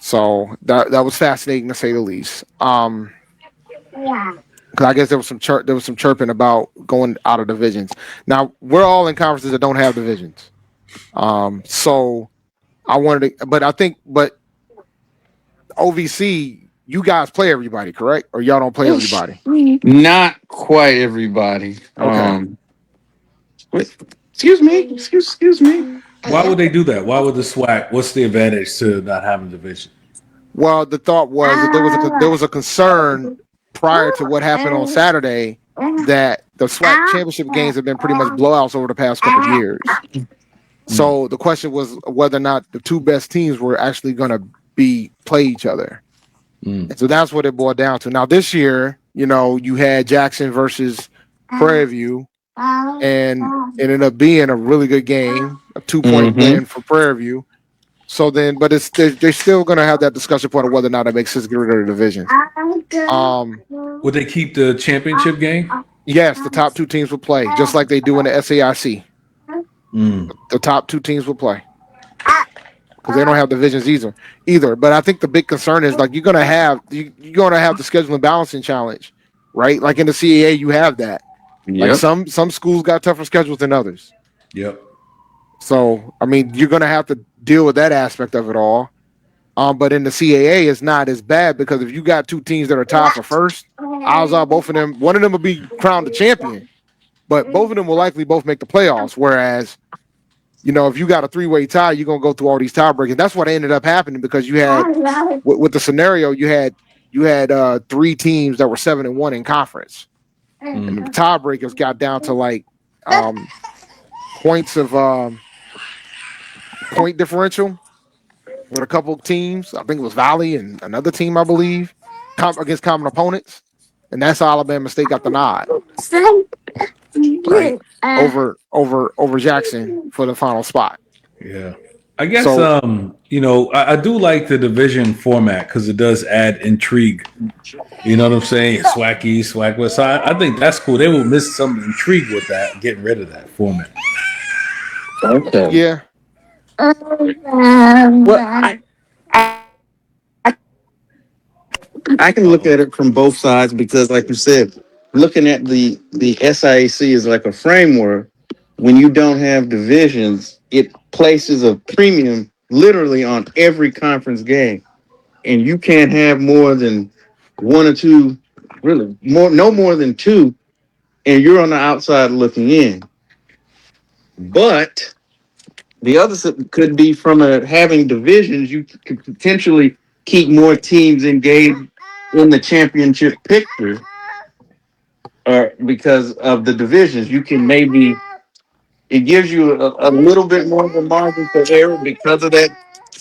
Speaker 2: So that was fascinating to say the least. Because I guess there was some chirping about going out of divisions. Now we're all in conferences that don't have divisions. So I wanted to, but OVC, you guys play everybody, correct? Or y'all don't play everybody?
Speaker 9: Not quite everybody.
Speaker 2: Okay.
Speaker 9: Excuse me.
Speaker 4: Why would they do that? Why would the SWAC? What's the advantage to not having division?
Speaker 2: Well, the thought was that there was a concern prior to what happened on Saturday that the SWAC championship games have been pretty much blowouts over the past couple of years. So the question was whether or not the two best teams were actually going to play each other. And so that's what it boiled down to. Now this year, you had Jackson versus Prairie View, and it ended up being a really good game, a 2-point win for Prairie View. So then, but they're still going to have that discussion point of whether or not it makes sense to get rid of the division.
Speaker 4: Would they keep the championship game?
Speaker 2: Yes, the top two teams will play, just like they do in the SAIC. The top two teams will play because they don't have divisions either. But I think the big concern is like you're gonna have the scheduling balancing challenge, right? Like in the CAA, you have that. Like some schools got tougher schedules than others.
Speaker 4: Yep.
Speaker 2: So I mean, you're gonna have to deal with that aspect of it all. But in the CAA, it's not as bad because if you got two teams that are tied for first, odds are both of them, one of them will be crowned the champion, but both of them will likely both make the playoffs. Whereas, if you got a 3-way tie, you're gonna go through all these tiebreakers. That's what ended up happening because you had with the scenario you had 3 teams that were 7-1 in conference, and the tiebreakers got down to like points of point differential. With a couple of teams, I think it was Valley and another team, I believe, against common opponents, and that's how Alabama State got the nod, right? Over Jackson for the final spot.
Speaker 4: Yeah, I guess I do like the division format because it does add intrigue. You know what I'm saying? SWAC East, SWAC West. So I think that's cool. They will miss some intrigue with that, getting rid of that format.
Speaker 9: Okay.
Speaker 2: Yeah.
Speaker 9: Well, I can look at it from both sides because, like you said, looking at the SIAC is like a framework. When you don't have divisions, it places a premium literally on every conference game, and you can't have more than 1 or 2, really no more than 2, and you're on the outside looking in. But the other could be from having divisions, you could potentially keep more teams engaged in the championship picture, or because of the divisions, you can it gives you a little bit more of a margin for error because of that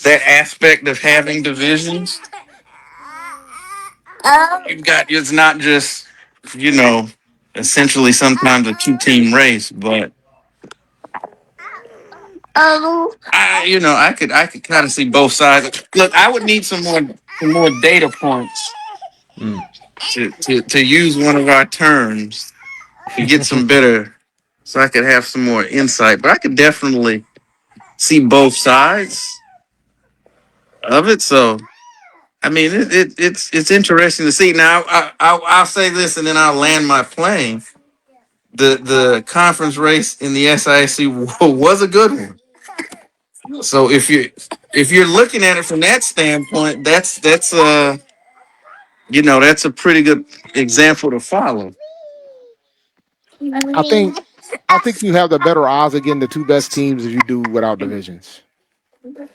Speaker 9: aspect of having divisions. It's not just essentially sometimes a 2-team race, but I could kind of see both sides. Look, I would need some more data points to use one of our terms to get some better, so I could have some more insight. But I could definitely see both sides of it. So, I mean, it's interesting to see. Now, I'll say this, and then I'll land my plane. The conference race in the SIC was a good one. So if you're looking at it from that standpoint, that's a pretty good example to follow.
Speaker 2: I think you have the better odds of getting the 2 best teams if you do without divisions.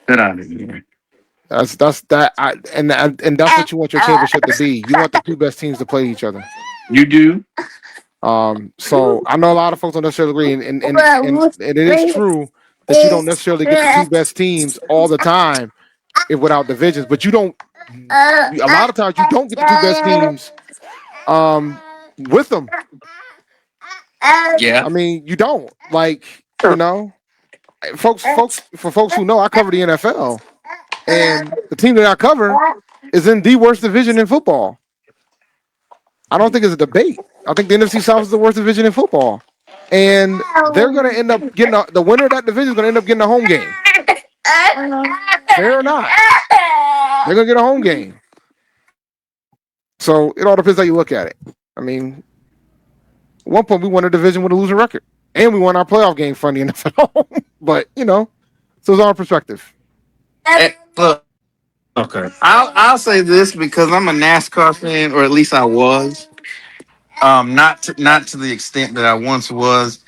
Speaker 9: Get out of here.
Speaker 2: And that's what you want your championship to be. You want the 2 best teams to play each other.
Speaker 9: You do.
Speaker 2: So I know a lot of folks don't necessarily agree, and it is true that you don't necessarily get the 2 best teams all the time without divisions, but you don't. A lot of times you don't get the 2 best teams with them.
Speaker 9: Yeah.
Speaker 2: I mean, you don't folks who know, I cover the NFL, and the team that I cover is in the worst division in football. I don't think it's a debate. I think the NFC South is the worst division in football, and they're going to end up getting the winner of that division is going to end up getting a home game. Fair or not, they're going to get a home game. So it all depends how you look at it. I mean, at one point we won a division with a losing record, and we won our playoff game from the NFL. But so it's all perspective.
Speaker 9: Look, okay, I'll say this because I'm a NASCAR fan, or at least I was. Not to the extent that I once was,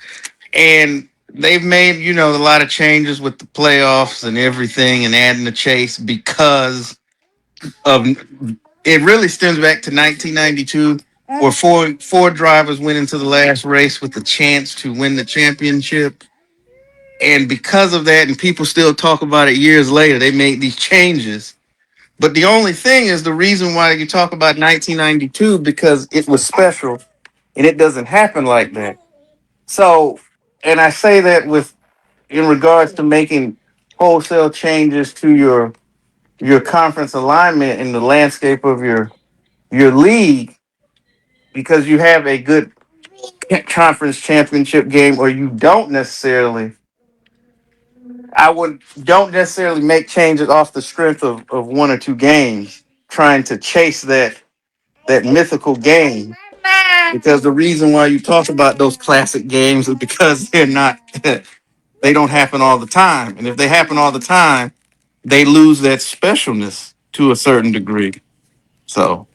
Speaker 9: and they've made a lot of changes with the playoffs and everything, and adding the chase because of it. Really stems back to 1992, where four drivers went into the last race with the chance to win the championship, And because of that, and people still talk about it years later, they made these changes. But the only thing is the reason why you talk about 1992 because it was special and it doesn't happen like that. So, and I say that with in regards to making wholesale changes to your conference alignment in the landscape of your league because you have a good conference championship game or you don't necessarily don't necessarily make changes off the strength of one or two games trying to chase that mythical game because the reason why you talk about those classic games is because they're not they don't happen all the time, and if they happen all the time they lose that specialness to a certain degree. So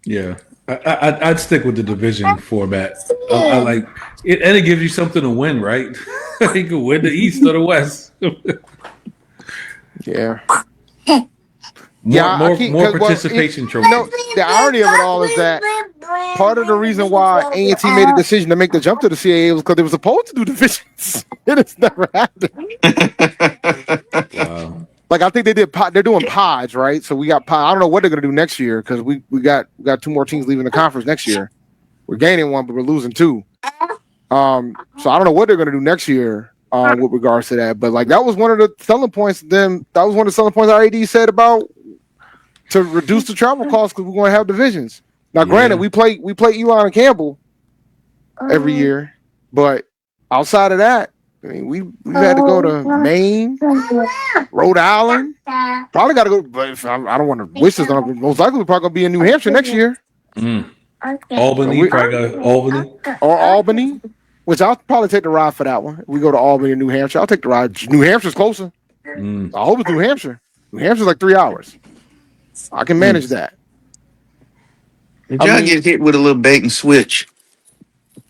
Speaker 4: Yeah, I'd stick with the division format. I like it, and it gives you something to win, right? You can win the East or the West.
Speaker 2: Yeah.
Speaker 4: More participation trophies.
Speaker 2: The irony of it all is that part of the reason why A&T made a decision to make the jump to the CAA was because they were supposed to do divisions. It has never happened.
Speaker 4: Wow.
Speaker 2: Like I think they're doing pods, right? So we got pod. I don't know what they're gonna do next year because we got two more teams leaving the conference next year. We're gaining one, but we're losing two. So I don't know what they're gonna do next year with regards to that. But like that was one of the selling points. That was one of the selling points our AD said about to reduce the travel costs because we're going to have divisions. Now, granted, we play Elon and Campbell every year, but outside of that, I mean, we've had to go to Maine, Rhode Island. Probably got to go, but if I don't want to wish this on. Most likely, we're probably going to be in New Hampshire next year.
Speaker 4: Albany, probably Albany.
Speaker 2: Or Albany, which I'll probably take the ride for that one. If we go to Albany or New Hampshire, I'll take the ride. New Hampshire's closer. I hope it's New Hampshire. New Hampshire's like 3 hours. I can manage that.
Speaker 9: Did y'all get hit with a little bait and switch?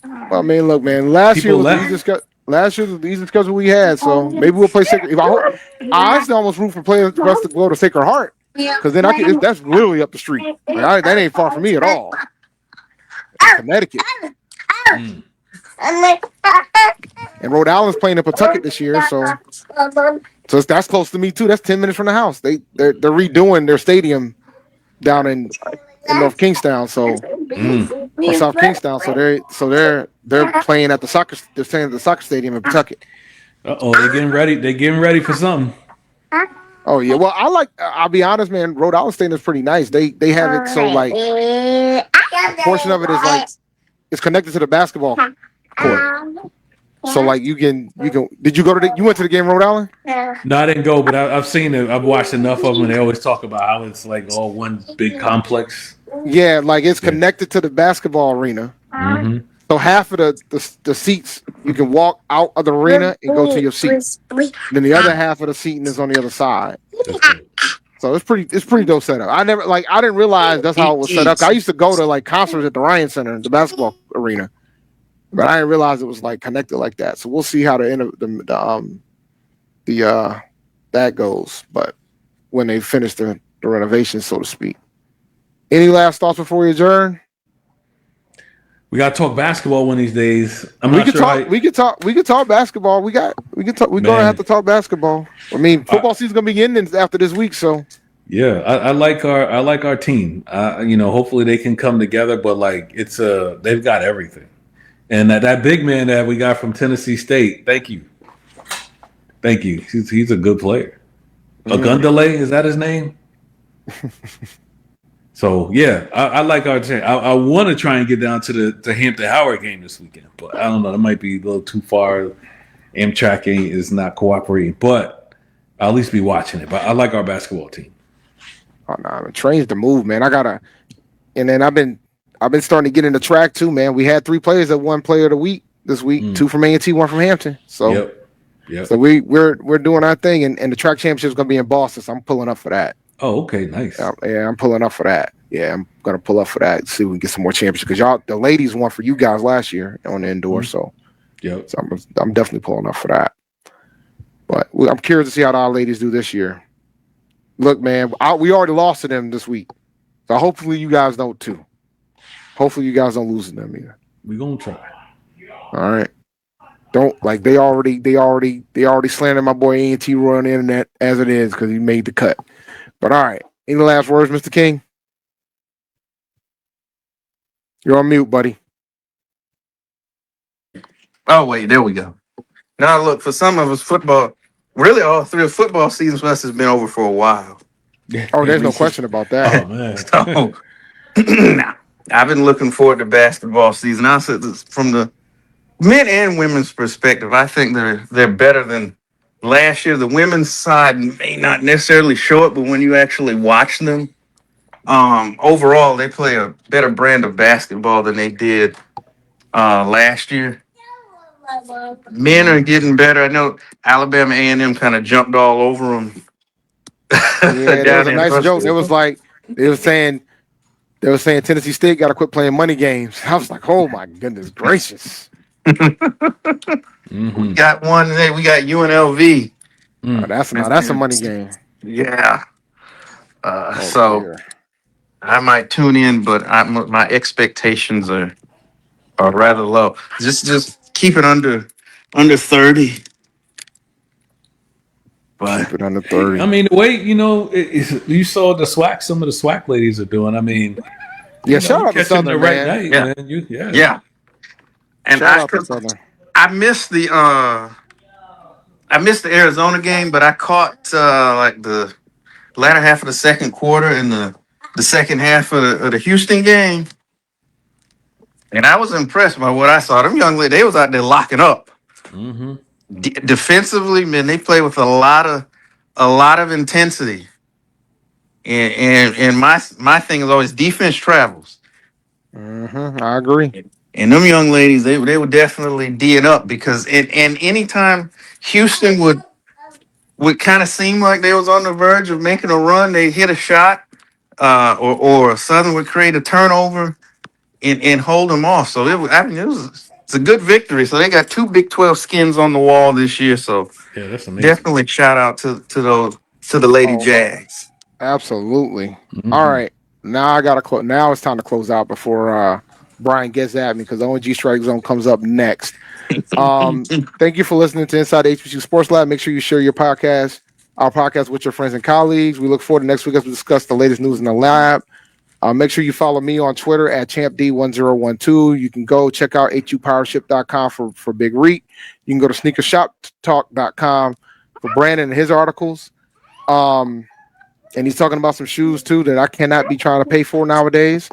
Speaker 2: Well, I mean, look, man. Last year was the easiest schedule we had, so maybe we'll play Sacred. I honestly almost root for players for us to go to Sacred Heart because then that's literally up the street. Like, that ain't far from me at all. Connecticut. And Rhode Island's playing in Pawtucket this year, so that's close to me too. That's 10 minutes from the house. They're redoing their stadium down in North Kingstown, or South Kingstown. So they're playing at the soccer. They're playing at the soccer stadium in Pawtucket.
Speaker 4: They're getting ready. They're getting ready for something.
Speaker 2: Oh yeah. Well, I'll be honest, man. Rhode Island Stadium is pretty nice. They have it so like a portion of it is like it's connected to the basketball court. So like you can. Did you go to you went to the game in Rhode Island?
Speaker 4: No, I didn't go, but I've seen it. I've watched enough of them, and they always talk about how it's like all one big complex.
Speaker 2: Yeah, like it's connected to the basketball arena.
Speaker 4: Mm-hmm.
Speaker 2: So half of the seats you can walk out of the arena and go to your seat. Then the other half of the seating is on the other side. So it's pretty dope setup. I didn't realize that's how it was set up. I used to go to like concerts at the Ryan Center, the basketball arena. But I didn't realize it was like connected like that. So we'll see how that goes. But when they finish the renovation, so to speak. Any last thoughts before we adjourn?
Speaker 4: We gotta talk basketball one of these days.
Speaker 2: We could talk basketball. We're gonna have to talk basketball. I mean, football season's gonna be ending after this week, so
Speaker 4: yeah, I like our team. Hopefully they can come together, but like they've got everything. And that big man that we got from Tennessee State, thank you. He's a good player. Ogundele, is that his name? So yeah, I like our team. I want to try and get down to the Hampton Howard game this weekend, but I don't know. That might be a little too far. Amtrak is not cooperating, but I'll at least be watching it. But I like our basketball team.
Speaker 2: Oh no, train's the move, man. And then I've been starting to get into track too, man. We had 3 players that won Player of the Week this week, 2 from A&T, 1 from Hampton. So, yep. So we're doing our thing, and the track championship is going to be in Boston. So I'm pulling up for that.
Speaker 4: Oh, okay, nice.
Speaker 2: Yeah, I'm pulling up for that. Yeah, I'm going to pull up for that. See if we can get some more championships because the ladies won for you guys last year on the indoor. So,
Speaker 4: yep.
Speaker 2: So I'm definitely pulling up for that. But I'm curious to see how our ladies do this year. Look, man, we already lost to them this week, so hopefully you guys don't too. Hopefully you guys don't lose to them either.
Speaker 4: We're going to try.
Speaker 2: All right. Don't like they already slandering my boy A&T Roy on the internet as it is because he made the cut. But all right, any last words, Mr. King? You're on mute, buddy.
Speaker 9: Oh wait, there we go. Now look, for some of us, football, really all three of football seasons for us has been over for a while.
Speaker 2: Oh, there's no question about that.
Speaker 4: Oh man.
Speaker 9: So now, I've been looking forward to basketball season. I said this from the men and women's perspective. I think they're better than last year. The women's side may not necessarily show it, but when you actually watch them, overall they play a better brand of basketball than they did last year. Men are getting better. I know Alabama A&M kind of jumped all over them.
Speaker 2: Yeah, there was a nice joke. It was like they were saying Tennessee State got to quit playing money games. I was like, oh my goodness gracious.
Speaker 9: We got one today. We got UNLV.
Speaker 2: Oh, that's a money game.
Speaker 9: Yeah. So
Speaker 2: dear.
Speaker 9: I might tune in, but my expectations are rather low. Just keep it under 30. But
Speaker 2: Keep it under 30.
Speaker 4: I mean, the way you saw the SWAC. Some of the SWAC ladies are doing. I mean,
Speaker 2: shout out to Southern,
Speaker 4: the right
Speaker 2: man.
Speaker 4: night, man.
Speaker 9: Yeah. And
Speaker 2: shout out to Southern.
Speaker 9: I missed the Arizona game, but I caught like the latter half of the second quarter and the second half of the Houston game, and I was impressed by what I saw. Them young ladies, they was out there locking up. Defensively, man, they play with a lot of intensity. And my thing is always defense travels.
Speaker 2: I agree.
Speaker 9: And them young ladies, they were definitely D'ing up because and anytime Houston would kind of seem like they was on the verge of making a run, they hit a shot, or Southern would create a turnover and hold them off. So it's a good victory. So they got 2 Big 12 skins on the wall this year. So
Speaker 4: Yeah, that's amazing.
Speaker 9: definitely shout out to the Lady Jags.
Speaker 2: Absolutely. All right. Now I gotta close. Now it's time to close out before Brian gets at me because the ONG Strike Zone comes up next. Thank you for listening to Inside the HBCU Sports Lab. Make sure you share our podcast with your friends and colleagues. We look forward to next week as we discuss the latest news in the lab. Make sure you follow me on Twitter at ChampD1012. You can go check out hupowership.com for Big Reek. You can go to sneakershoptalk.com for Brandon and his articles. And he's talking about some shoes too that I cannot be trying to pay for nowadays.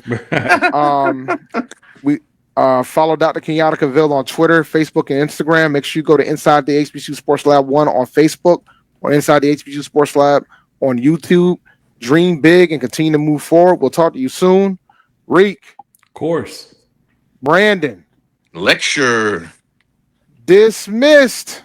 Speaker 2: We follow Dr. Kenyatta Cavil on Twitter, Facebook, and Instagram. Make sure you go to Inside the HBCU Sports Lab 1 on Facebook or Inside the HBCU Sports Lab on YouTube. Dream big and continue to move forward. We'll talk to you soon. Reek.
Speaker 4: Of course.
Speaker 2: Brandon.
Speaker 9: Lecture.
Speaker 2: Dismissed.